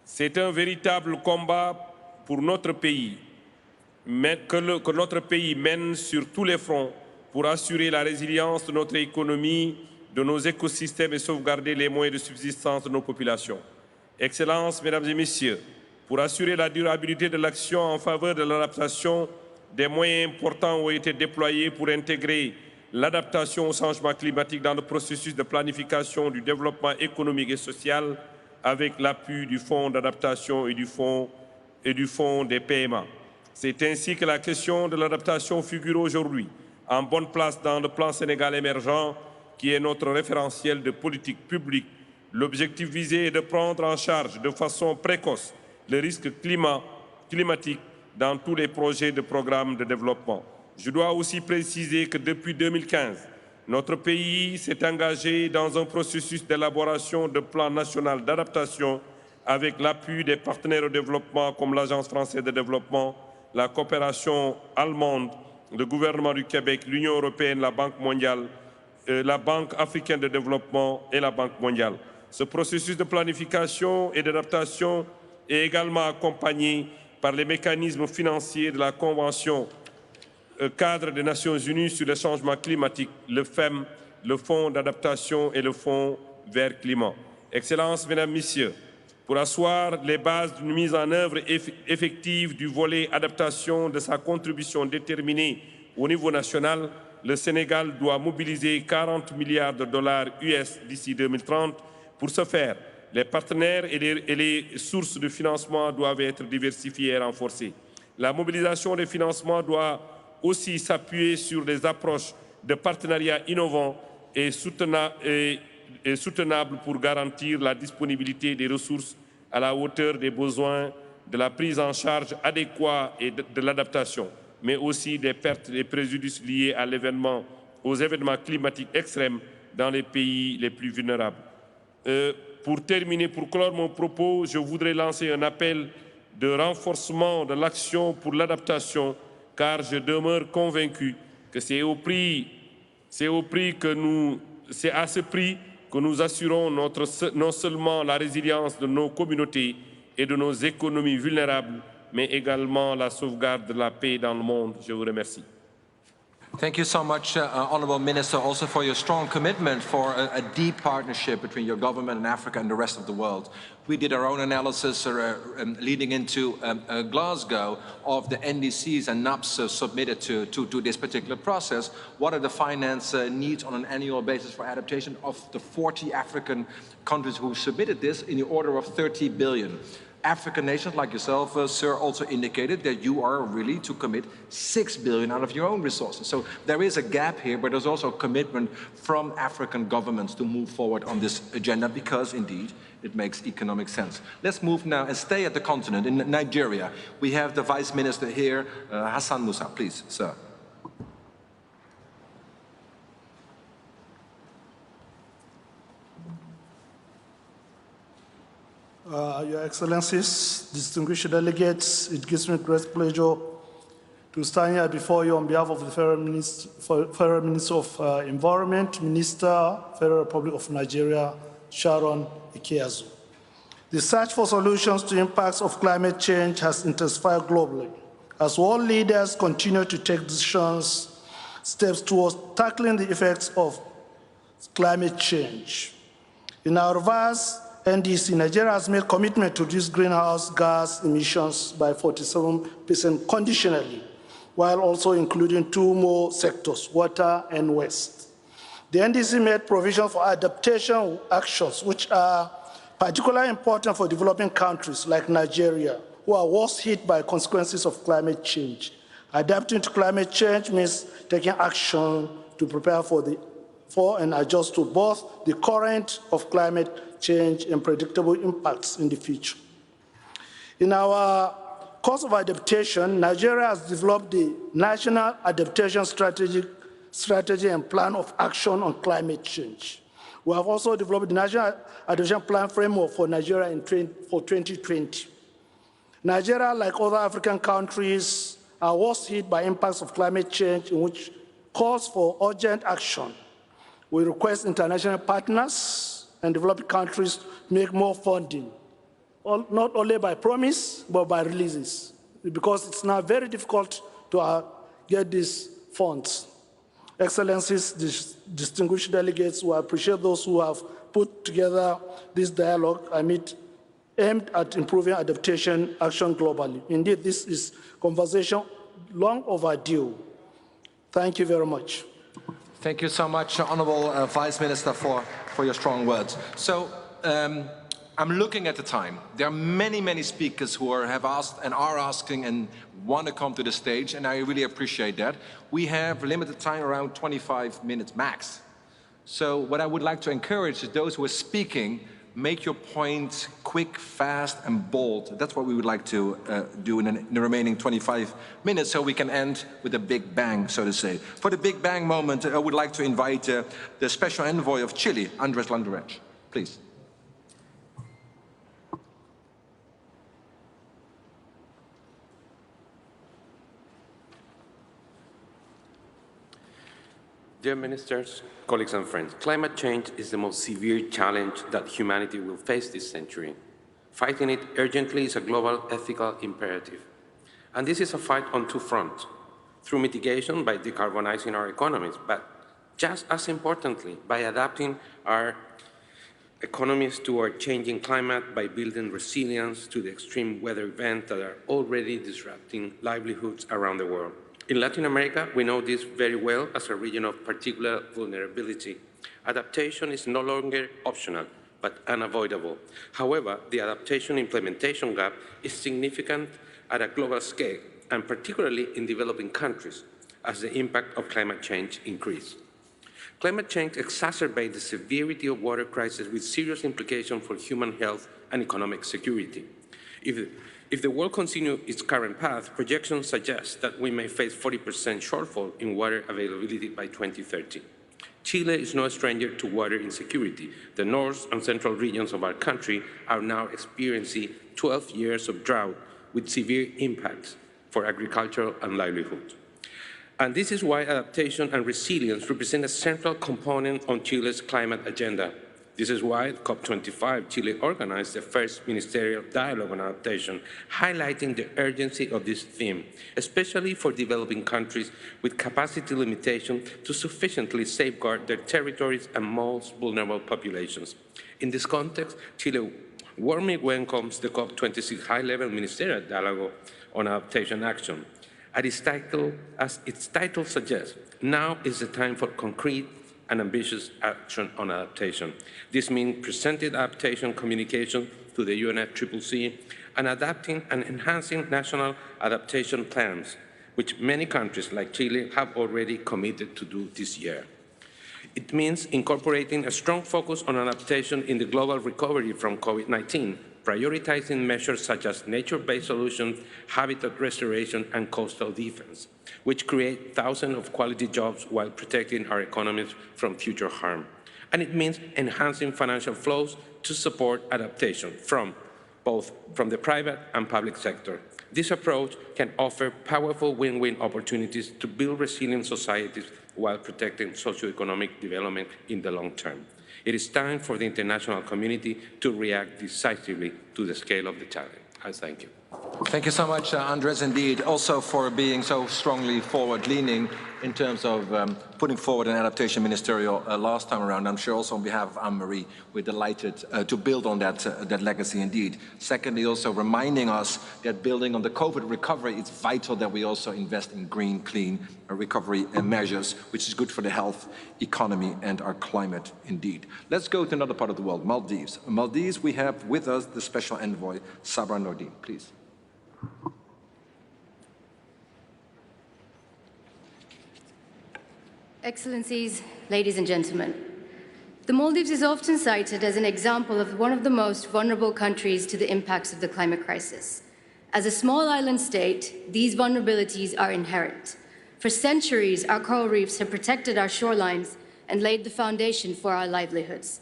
C'est un véritable combat pour notre pays, que notre pays mène sur tous les fronts pour assurer la résilience de notre économie, de nos écosystèmes et sauvegarder les moyens de subsistance de nos populations. Excellences, Mesdames et Messieurs, pour assurer la durabilité de l'action en faveur de l'adaptation, des moyens importants ont été déployés pour intégrer l'adaptation au changement climatique dans le processus de planification du développement économique et social avec l'appui du Fonds d'adaptation et du Fonds des PMA. C'est ainsi que la question de l'adaptation figure aujourd'hui en bonne place dans le plan Sénégal émergent qui est notre référentiel de politique publique. L'objectif visé est de prendre en charge de façon précoce le risque climatique dans tous les projets de programmes de développement. Je dois aussi préciser que depuis 2015, notre pays s'est engagé dans un processus d'élaboration de plan national d'adaptation avec l'appui des partenaires au développement comme l'Agence française de développement, la coopération allemande, le gouvernement du Québec, l'Union européenne, la Banque mondiale, la Banque africaine de développement et la Banque mondiale. Ce processus de planification et d'adaptation est également accompagné par les mécanismes financiers de la Convention cadre des Nations Unies sur le changement climatique, le FEM, le Fonds d'adaptation et le Fonds vert climat. Excellences, Mesdames, Messieurs, pour asseoir les bases d'une mise en œuvre effective du volet adaptation de sa contribution déterminée au niveau national, le Sénégal doit mobiliser 40 milliards de dollars US d'ici 2030. Pour ce faire, les partenaires et les sources de financement doivent être diversifiées et renforcées. La mobilisation des financements doit aussi s'appuyer sur des approches de partenariat innovants et soutenables pour garantir la disponibilité des ressources à la hauteur des besoins, de la prise en charge adéquate et de l'adaptation, mais aussi des pertes et préjudices liés aux événements climatiques extrêmes dans les pays les plus vulnérables. Pour terminer, pour clore mon propos, je voudrais lancer un appel de renforcement de l'action pour l'adaptation, car je demeure convaincu que c'est à ce prix que nous assurons non seulement la résilience de nos communautés et de nos économies vulnérables, mais également la sauvegarde de la paix dans le monde. Je vous remercie. Thank you so much, Honourable Minister, also for your strong commitment for a deep partnership between your government and Africa and the rest of the world. We did our own analysis leading into Glasgow of the NDCs and NAPs submitted to this particular process. What are the finance needs on an annual basis for adaptation of the 40 African countries who submitted this in the order of 30 billion? African nations like yourself, sir, also indicated that you are really to commit 6 billion out of your own resources. So there is a gap here, but there's also a commitment from African governments to move forward on this agenda because, indeed, it makes economic sense. Let's move now and stay at the continent. In Nigeria, we have the Vice Minister here, Hassan Musa. Please, sir. Your Excellencies, distinguished delegates, it gives me great pleasure to stand here before you on behalf of the Federal Minister of Environment, Minister, Federal Republic of Nigeria, Sharon Ikeazu. The search for solutions to impacts of climate change has intensified globally as world leaders continue to take steps towards tackling the effects of climate change. In our vast NDC, Nigeria has made commitment to reduce greenhouse gas emissions by 47% conditionally, while also including 2 more sectors, water and waste. The NDC made provision for adaptation actions, which are particularly important for developing countries like Nigeria, who are worst hit by consequences of climate change. Adapting to climate change means taking action to prepare for and adjust to both the current of climate change and predictable impacts in the future. In our course of adaptation, Nigeria has developed the National Adaptation Strategy and Plan of Action on Climate Change. We have also developed the National Adaptation Plan Framework for Nigeria for 2020. Nigeria, like other African countries, are worst hit by impacts of climate change, in which calls for urgent action. We request international partners and developing countries to make more funding, not only by promise, but by releases, because it's now very difficult to get these funds. Excellencies, distinguished delegates, we appreciate those who have put together this dialogue aimed at improving adaptation action globally. Indeed, this is conversation long overdue. Thank you very much. Thank you so much, Honorable Vice Minister, for your strong words. So I'm looking at the time. There are many, many speakers who have asked and are asking and want to come to the stage, and I really appreciate that. We have limited time, around 25 minutes max. So what I would like to encourage is those who are speaking, make your point quick, fast, and bold. That's what we would like to do in the remaining 25 minutes, so we can end with a big bang, so to say. For the big bang moment, I would like to invite the Special Envoy of Chile, Andres Landerech. Please. Dear ministers, colleagues and friends, climate change is the most severe challenge that humanity will face this century. Fighting it urgently is a global ethical imperative. And this is a fight on 2 fronts, through mitigation by decarbonizing our economies, but just as importantly, by adapting our economies to our changing climate by building resilience to the extreme weather events that are already disrupting livelihoods around the world. In Latin America, we know this very well as a region of particular vulnerability. Adaptation is no longer optional, but unavoidable. However, the adaptation implementation gap is significant at a global scale, and particularly in developing countries, as the impact of climate change increases. Climate change exacerbates the severity of water crisis with serious implications for human health and economic security. If the world continues its current path, projections suggest that we may face 40% shortfall in water availability by 2030. Chile is no stranger to water insecurity. The north and central regions of our country are now experiencing 12 years of drought with severe impacts for agricultural and livelihood. And this is why adaptation and resilience represent a central component on Chile's climate agenda. This is why COP25 Chile organized the first ministerial dialogue on adaptation, highlighting the urgency of this theme, especially for developing countries with capacity limitation to sufficiently safeguard their territories and most vulnerable populations. In this context, Chile warmly welcomes the COP26 high-level ministerial dialogue on adaptation action. As its title suggests, now is the time for concrete and ambitious action on adaptation. This means presenting adaptation communication to the UNFCCC and adapting and enhancing national adaptation plans, which many countries like Chile have already committed to do this year. It means incorporating a strong focus on adaptation in the global recovery from COVID-19, prioritizing measures such as nature-based solutions, habitat restoration, and coastal defense, which create thousands of quality jobs while protecting our economies from future harm. And it means enhancing financial flows to support adaptation from the private and public sector. This approach can offer powerful win-win opportunities to build resilient societies while protecting socioeconomic development in the long term. It is time for the international community to react decisively to the scale of the challenge. I thank you. Thank you so much, Andres, indeed, also for being so strongly forward-leaning in terms of putting forward an adaptation ministerial last time around. I'm sure also on behalf of Anne-Marie, we're delighted to build on that legacy indeed. Secondly, also reminding us that building on the COVID recovery, it's vital that we also invest in green, clean recovery measures, which is good for the health, economy, and our climate indeed. Let's go to another part of the world, Maldives. Maldives, we have with us the Special Envoy, Sabra Nordin, please. Excellencies, ladies and gentlemen, the Maldives is often cited as an example of one of the most vulnerable countries to the impacts of the climate crisis. As a small island state, these vulnerabilities are inherent. For centuries, our coral reefs have protected our shorelines and laid the foundation for our livelihoods.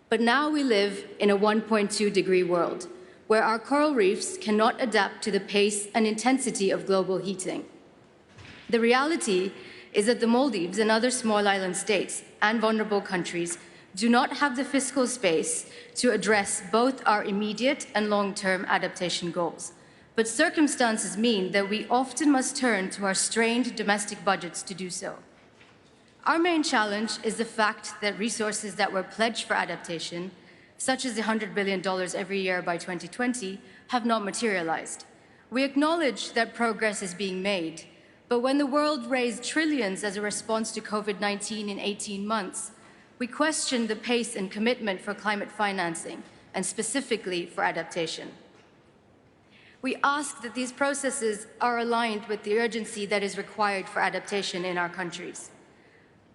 But now we live in a 1.2-degree world, where our coral reefs cannot adapt to the pace and intensity of global heating. The reality is that the Maldives and other small island states and vulnerable countries do not have the fiscal space to address both our immediate and long-term adaptation goals. But circumstances mean that we often must turn to our strained domestic budgets to do so. Our main challenge is the fact that resources that were pledged for adaptation, such as the $100 billion every year by 2020, have not materialized. We acknowledge that progress is being made, but when the world raised trillions as a response to COVID-19 in 18 months, we question the pace and commitment for climate financing, and specifically for adaptation. We ask that these processes are aligned with the urgency that is required for adaptation in our countries.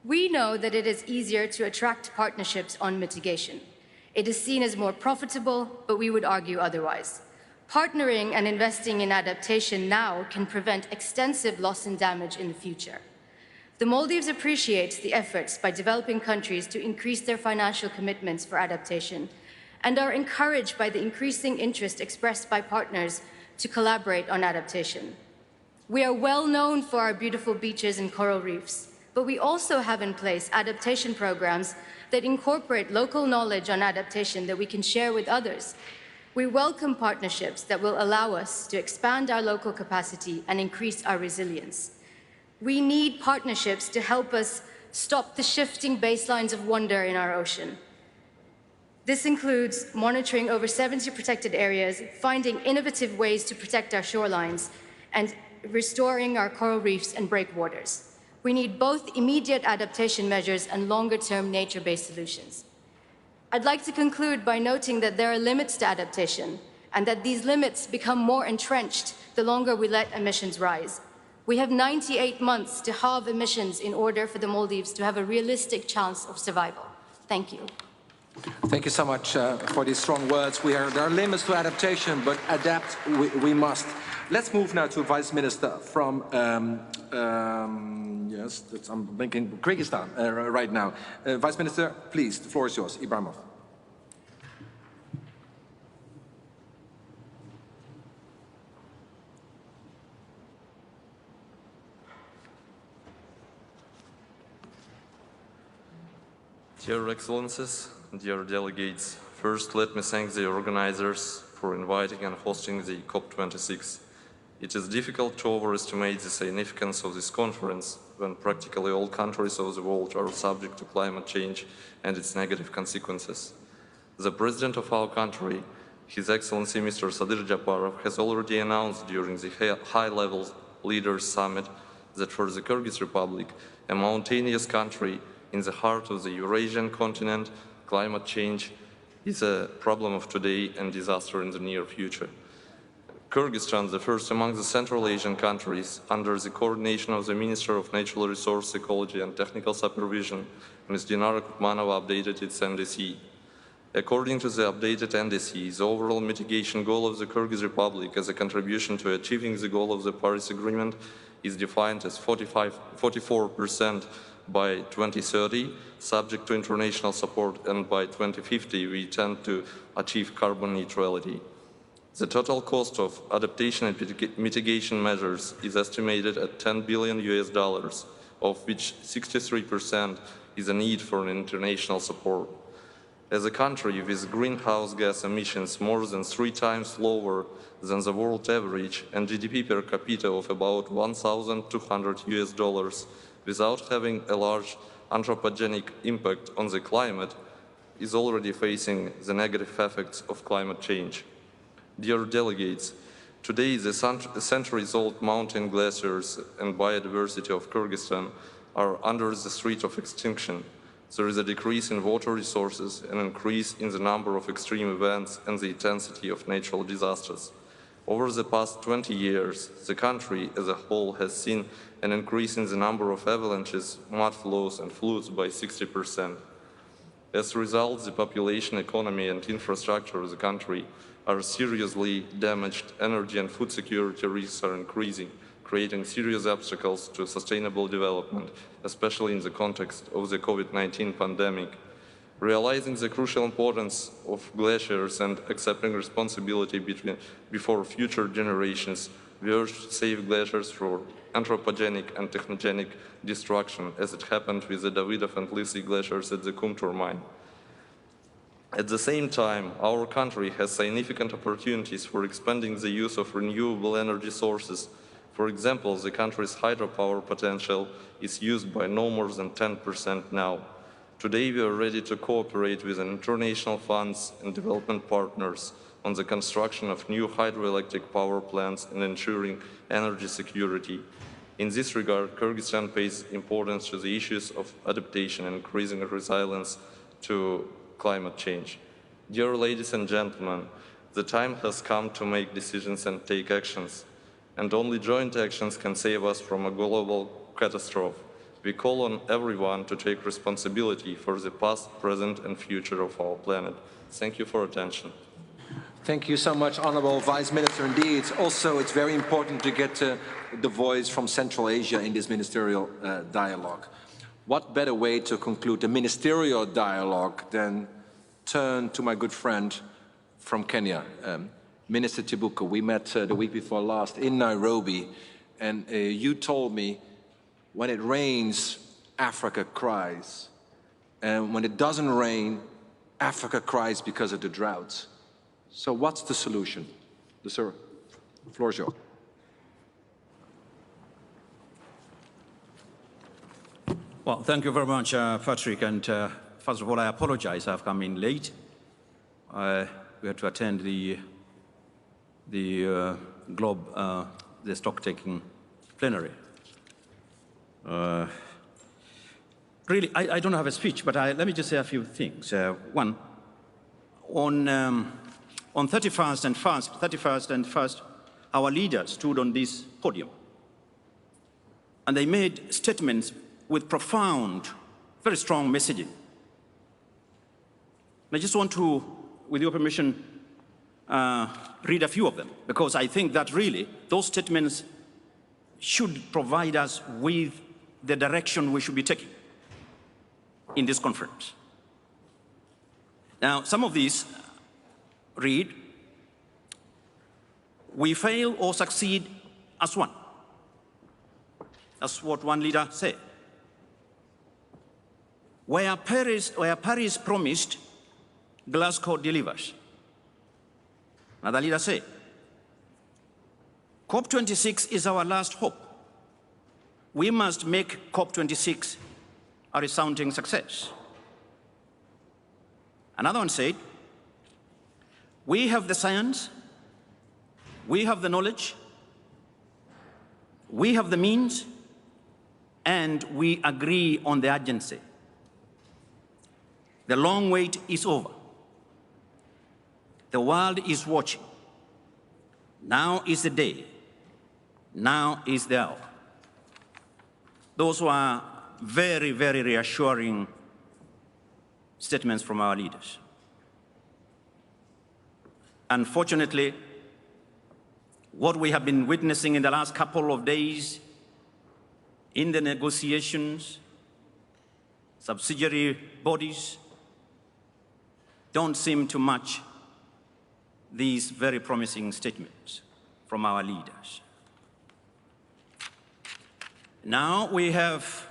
We know that it is easier to attract partnerships on mitigation. It is seen as more profitable, but we would argue otherwise. Partnering and investing in adaptation now can prevent extensive loss and damage in the future. The Maldives appreciates the efforts by developing countries to increase their financial commitments for adaptation and are encouraged by the increasing interest expressed by partners to collaborate on adaptation. We are well known for our beautiful beaches and coral reefs, but we also have in place adaptation programs that incorporate local knowledge on adaptation that we can share with others. We welcome partnerships that will allow us to expand our local capacity and increase our resilience. We need partnerships to help us stop the shifting baselines of wonder in our ocean. This includes monitoring over 70 protected areas, finding innovative ways to protect our shorelines, and restoring our coral reefs and breakwaters. We need both immediate adaptation measures and longer-term nature-based solutions. I'd like to conclude by noting that there are limits to adaptation, and that these limits become more entrenched the longer we let emissions rise. We have 98 months to halve emissions in order for the Maldives to have a realistic chance of survival. Thank you. Thank you so much for these strong words. There are limits to adaptation, but adapt we must. Let's move now to Vice Minister from, I'm thinking Kyrgyzstan right now. Vice Minister, please, the floor is yours. Ibramov. Dear Excellencies, dear delegates, first let me thank the organizers for inviting and hosting the COP26. It is difficult to overestimate the significance of this conference when practically all countries of the world are subject to climate change and its negative consequences. The President of our country, His Excellency Mr. Sadir Japarov, has already announced during the high-level Leaders Summit that for the Kyrgyz Republic, a mountainous country In the heart of the Eurasian continent, climate change is a problem of today and disaster in the near future. Kyrgyzstan, the first among the Central Asian countries, under the coordination of the Minister of Natural Resources, Ecology and Technical Supervision, Ms. Dinara Kutmanova, updated its NDC. According to the updated NDC, the overall mitigation goal of the Kyrgyz Republic as a contribution to achieving the goal of the Paris Agreement is defined as 44% by 2030, subject to international support, and by 2050 we intend to achieve carbon neutrality. The total cost of adaptation and mitigation measures is estimated at $10 billion, of which 63% is a need for international support. As a country with greenhouse gas emissions more than 3 times lower than the world average and GDP per capita of about $1,200, without having a large anthropogenic impact on the climate, is already facing the negative effects of climate change. Dear delegates, today the centuries-old mountain glaciers and biodiversity of Kyrgyzstan are under the threat of extinction. There is a decrease in water resources, an increase in the number of extreme events and the intensity of natural disasters. Over the past 20 years, the country as a whole has seen an increase in the number of avalanches, mud flows and floods by 60%. As a result, the population, economy and infrastructure of the country are seriously damaged, energy and food security risks are increasing, creating serious obstacles to sustainable development, especially in the context of the COVID-19 pandemic. Realizing the crucial importance of glaciers and accepting responsibility before future generations, we urge to save glaciers from anthropogenic and technogenic destruction, as it happened with the Davidov and Lisi glaciers at the Kumtur mine. At the same time, our country has significant opportunities for expanding the use of renewable energy sources. For example, the country's hydropower potential is used by no more than 10% now. Today, we are ready to cooperate with international funds and development partners on the construction of new hydroelectric power plants and ensuring energy security. In this regard, Kyrgyzstan pays importance to the issues of adaptation and increasing resilience to climate change. Dear ladies and gentlemen, the time has come to make decisions and take actions, and only joint actions can save us from a global catastrophe. We call on everyone to take responsibility for the past, present and future of our planet. Thank you for attention. Thank you so much, Honorable Vice Minister. Indeed, also it's very important to get the voice from Central Asia in this ministerial dialogue. What better way to conclude the ministerial dialogue than turn to my good friend from Kenya, Minister Chibuko. We met the week before last in Nairobi, and you told me when it rains, Africa cries. And when it doesn't rain, Africa cries because of the droughts. So what's the solution? Sir, the floor is yours. Well, thank you very much, Patrick. And first of all, I apologize. I've come in late. We had to attend the stock-taking plenary. Really, I don't have a speech, but let me just say a few things. One, on 31st and 1st, our leaders stood on this podium, and they made statements with profound, very strong messaging. And I just want to, with your permission, read a few of them, because I think that really those statements should provide us with the direction we should be taking in this conference. Now, some of these read, "We fail or succeed as one." That's what one leader said. Where Paris promised, Glasgow delivers. Another leader said, "COP26 is our last hope. We must make COP26 a resounding success." Another one said, "We have the science, we have the knowledge, we have the means, and we agree on the urgency." The long wait is over. The world is watching. Now is the day. Now is the hour. Those were very, very reassuring statements from our leaders. Unfortunately, what we have been witnessing in the last couple of days in the negotiations, subsidiary bodies don't seem to match these very promising statements from our leaders. Now we have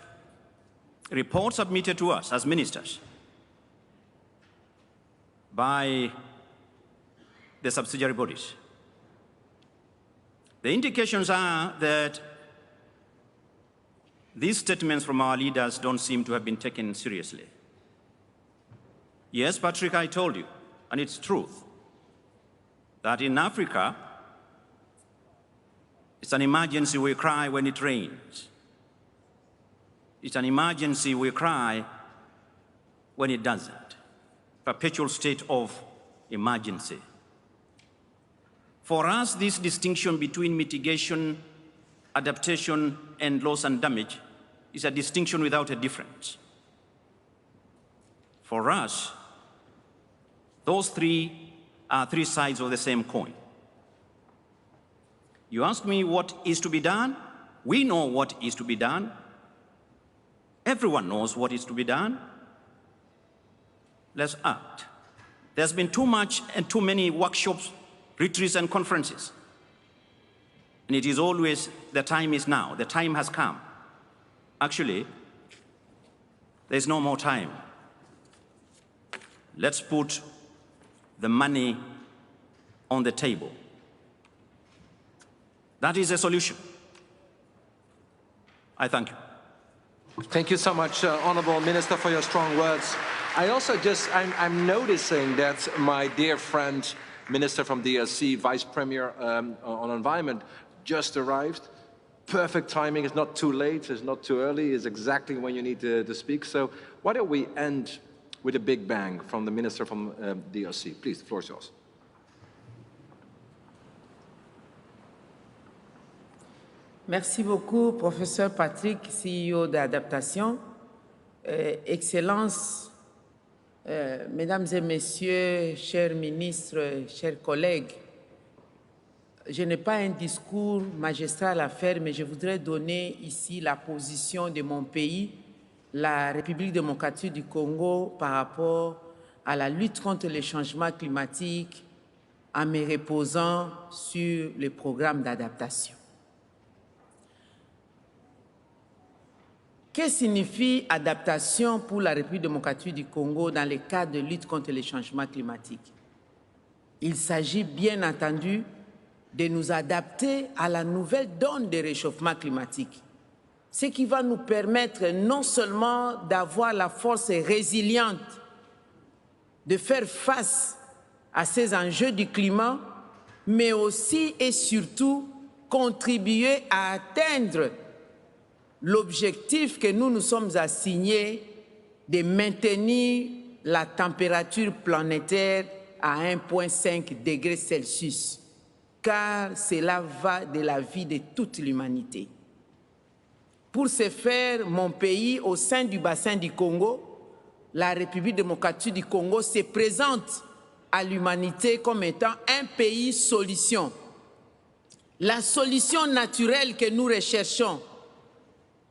reports submitted to us as ministers by the subsidiary bodies. The indications are that these statements from our leaders don't seem to have been taken seriously. Yes, Patrick, I told you, and it's truth, that in Africa, it's an emergency we cry when it rains. It's an emergency we cry when it doesn't. Perpetual state of emergency. For us, this distinction between mitigation, adaptation, and loss and damage is a distinction without a difference. For us, those three are three sides of the same coin. You ask me what is to be done? We know what is to be done. Everyone knows what is to be done. Let's act. There's been too much and too many workshops, retreats, and conferences. And it is always, the time is now, the time has come. Actually, there's no more time. Let's put the money on the table. That is a solution. I thank you. Thank you so much, Honorable Minister, for your strong words. I also I'm noticing that my dear friend, Minister from DRC, Vice Premier on Environment, just arrived. Perfect timing, it's not too late, it's not too early, it's exactly when you need to speak. So why don't we end with a big bang from the Minister from DRC. Please, the floor is yours. Merci beaucoup, Professeur Patrick, CEO d'Adaptation. Excellences, Mesdames et Messieurs, chers ministres, chers collègues, je n'ai pas un discours magistral à faire, mais je voudrais donner ici la position de mon pays, la République démocratique du Congo, par rapport à la lutte contre les changements climatiques en me reposant sur le programme d'adaptation. Que signifie adaptation pour la République démocratique du Congo dans le cadre de lutte contre les changements climatiques? Il s'agit bien entendu de nous adapter à la nouvelle donne de réchauffement climatique, ce qui va nous permettre non seulement d'avoir la force résiliente de faire face à ces enjeux du climat, mais aussi et surtout contribuer à atteindre l'objectif que nous nous sommes assignés de maintenir la température planétaire à 1,5 degré Celsius, car cela va de la vie de toute l'humanité. Pour ce faire, mon pays, au sein du bassin du Congo, la République démocratique du Congo se présente à l'humanité comme étant un pays solution. La solution naturelle que nous recherchons,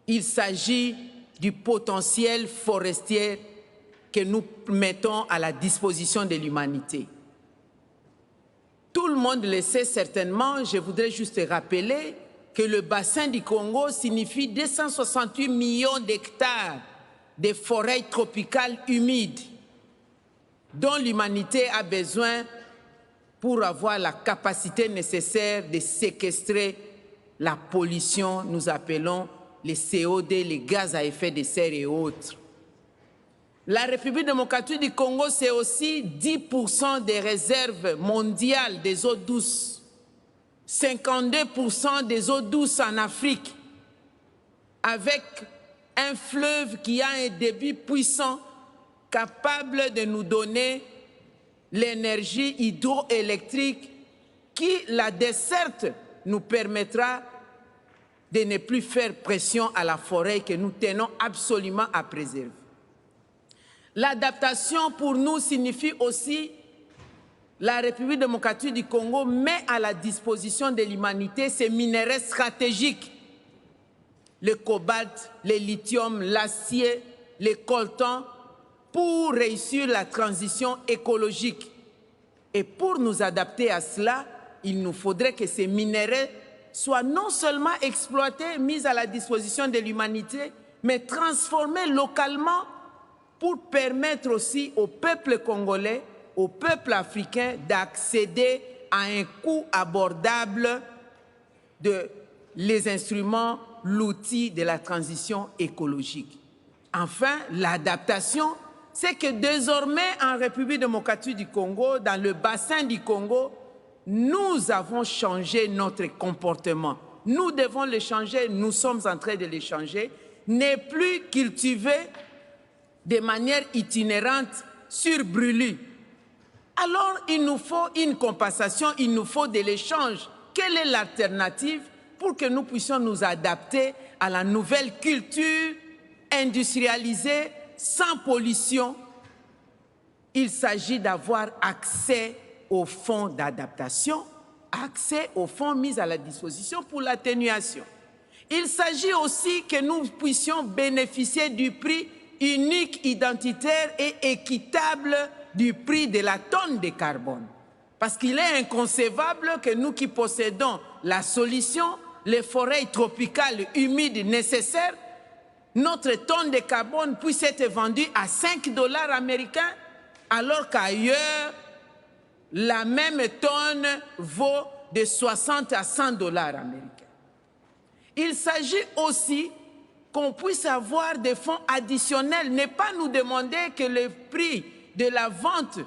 il s'agit du potentiel forestier que nous mettons à la disposition de l'humanité. Tout le monde le sait certainement, je voudrais juste rappeler que le bassin du Congo signifie 268 millions d'hectares de forêts tropicales humides dont l'humanité a besoin pour avoir la capacité nécessaire de séquestrer la pollution, nous appelons les CO2, les gaz à effet de serre et autres. La République démocratique du Congo, c'est aussi 10% des réserves mondiales des eaux douces, 52% des eaux douces en Afrique, avec un fleuve qui a un débit puissant capable de nous donner l'énergie hydroélectrique qui, la desserte, nous permettra de ne plus faire pression à la forêt que nous tenons absolument à préserver. L'adaptation pour nous signifie aussi la République démocratique du Congo met à la disposition de l'humanité ces minerais stratégiques, le cobalt, le lithium, l'acier, le coltan, pour réussir la transition écologique. Et pour nous adapter à cela, il nous faudrait que ces minerais soient non seulement exploités, mis à la disposition de l'humanité, mais transformés localement pour permettre aussi au peuple congolais, au peuple africain d'accéder à un coût abordable de les instruments, l'outil de la transition écologique. Enfin, l'adaptation, c'est que désormais en République démocratique du Congo, dans le bassin du Congo, nous avons changé notre comportement. Nous devons le changer, nous sommes en train de le changer, ne plus cultiver de manière itinérante sur brûlis. Alors il nous faut une compensation, il nous faut de l'échange. Quelle est l'alternative pour que nous puissions nous adapter à la nouvelle culture industrialisée, sans pollution? Il s'agit d'avoir accès aux fonds d'adaptation, accès aux fonds mis à la disposition pour l'atténuation. Il s'agit aussi que nous puissions bénéficier du prix unique, identitaire et équitable du prix de la tonne de carbone. Parce qu'il est inconcevable que nous qui possédons la solution, les forêts tropicales humides nécessaires, notre tonne de carbone puisse être vendue à 5 $ américains, alors qu'ailleurs, la même tonne vaut de 60 à 100 $ américains. Il s'agit aussi qu'on puisse avoir des fonds additionnels, ne pas nous demander que le prix de la vente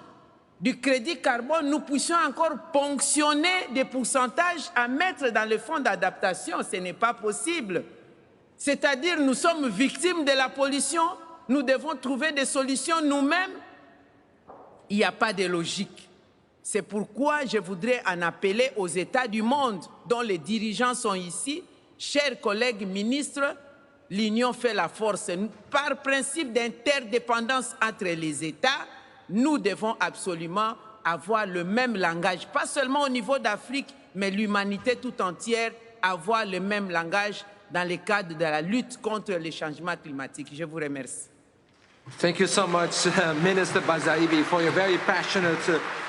du crédit carbone, nous puissions encore ponctionner des pourcentages à mettre dans le fonds d'adaptation. Ce n'est pas possible. C'est-à-dire, nous sommes victimes de la pollution, nous devons trouver des solutions nous-mêmes. Il n'y a pas de logique. C'est pourquoi je voudrais en appeler aux États du monde, dont les dirigeants sont ici. Chers collègues ministres, l'union fait la force. Par principe d'interdépendance entre les États, nous devons absolument avoir le même langage, pas seulement au niveau d'Afrique, mais l'humanité tout entière avoir le même langage dans le cadre de la lutte contre les changements climatiques. Je vous remercie. Thank you so much, Minister Bazaibi, for your very passionate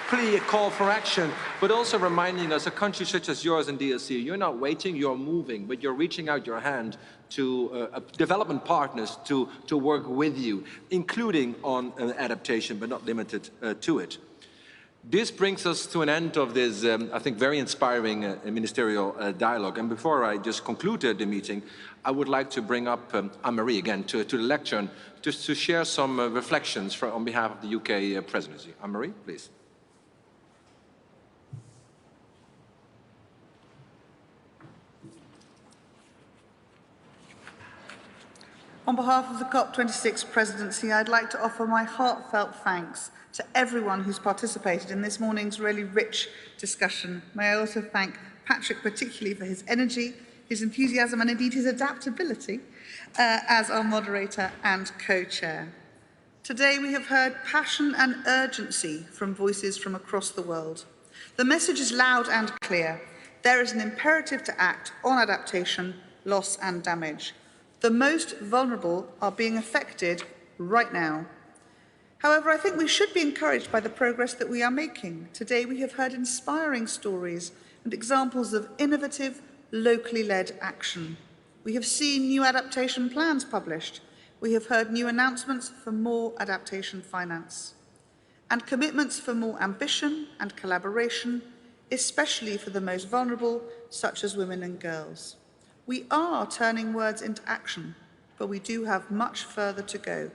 plea, a call for action, but also reminding us, a country such as yours in DRC, you're not waiting, you're moving, but you're reaching out your hand to development partners to work with you, including on adaptation, but not limited to it. This brings us to an end of this, I think, very inspiring ministerial dialogue. And before I just conclude the meeting, I would like to bring up Anne-Marie again to the lectern, just to share some reflections on behalf of the UK presidency. Anne-Marie, please. On behalf of the COP26 presidency, I'd like to offer my heartfelt thanks to everyone who's participated in this morning's really rich discussion. May I also thank Patrick particularly for his energy, his enthusiasm and indeed his adaptability as our moderator and co-chair. Today we have heard passion and urgency from voices from across the world. The message is loud and clear. There is an imperative to act on adaptation, loss and damage. The most vulnerable are being affected right now. However, I think we should be encouraged by the progress that we are making. Today we have heard inspiring stories and examples of innovative, locally led action. We have seen new adaptation plans published. We have heard new announcements for more adaptation finance and commitments for more ambition and collaboration, especially for the most vulnerable, such as women and girls. We are turning words into action, but we do have much further to go.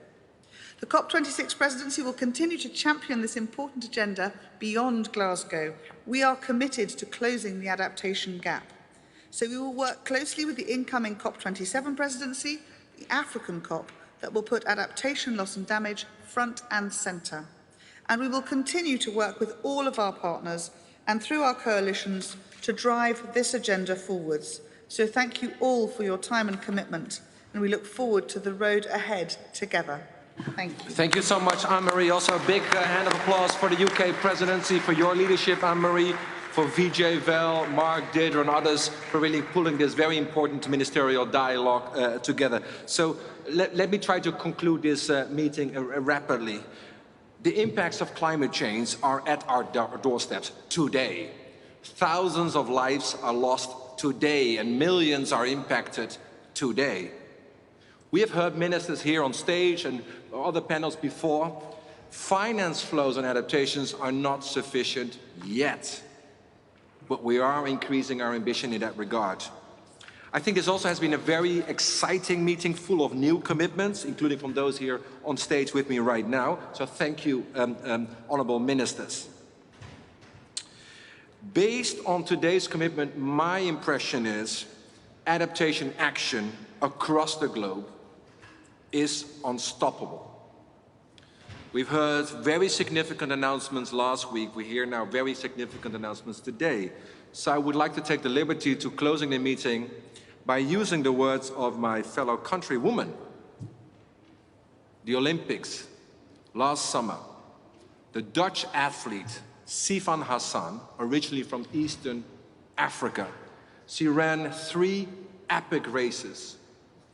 The COP26 presidency will continue to champion this important agenda beyond Glasgow. We are committed to closing the adaptation gap. So we will work closely with the incoming COP27 presidency, the African COP, that will put adaptation, loss and damage front and centre. And we will continue to work with all of our partners and through our coalitions to drive this agenda forwards. So thank you all for your time and commitment, and we look forward to the road ahead together. Thank you. Thank you so much, Anne-Marie. Also a big hand of applause for the UK presidency, for your leadership, Anne-Marie, for Vijay, Vel, Mark, Deirdre and others for really pulling this very important ministerial dialogue together. So let me try to conclude this meeting rapidly. The impacts of climate change are at our doorsteps today. Thousands of lives are lost today and millions are impacted today. We have heard ministers here on stage and other panels before. Finance flows and adaptations are not sufficient yet, but we are increasing our ambition in that regard. I think this also has been a very exciting meeting full of new commitments, including from those here on stage with me right now. So thank you, honourable ministers. Based on today's commitment, my impression is adaptation action across the globe is unstoppable. We've heard very significant announcements last week. We hear now very significant announcements today. So I would like to take the liberty to closing the meeting by using the words of my fellow countrywoman. The Olympics last summer, the Dutch athlete Sifan Hassan, originally from Eastern Africa, she ran 3 epic races.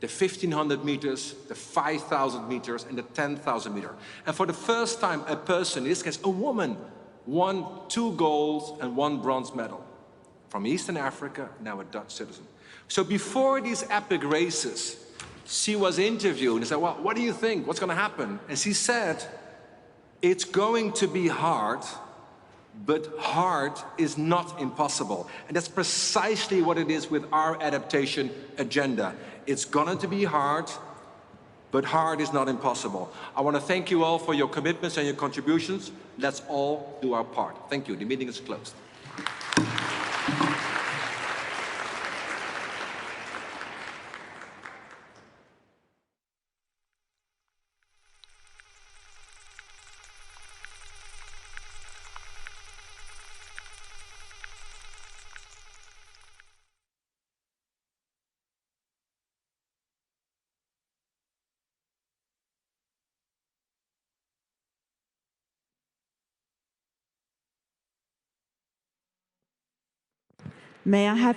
The 1,500 meters, the 5,000 meters, and the 10,000 meter. And for the first time, a person, in this case a woman, won 2 golds and 1 bronze medal. From Eastern Africa, now a Dutch citizen. So before these epic races, she was interviewed and said, well, what do you think? What's going to happen? And she said, it's going to be hard, but hard is not impossible. And that's precisely what it is with our adaptation agenda. It's going to be hard, but hard is not impossible. I want to thank you all for your commitments and your contributions. Let's all do our part. Thank you. The meeting is closed. May I have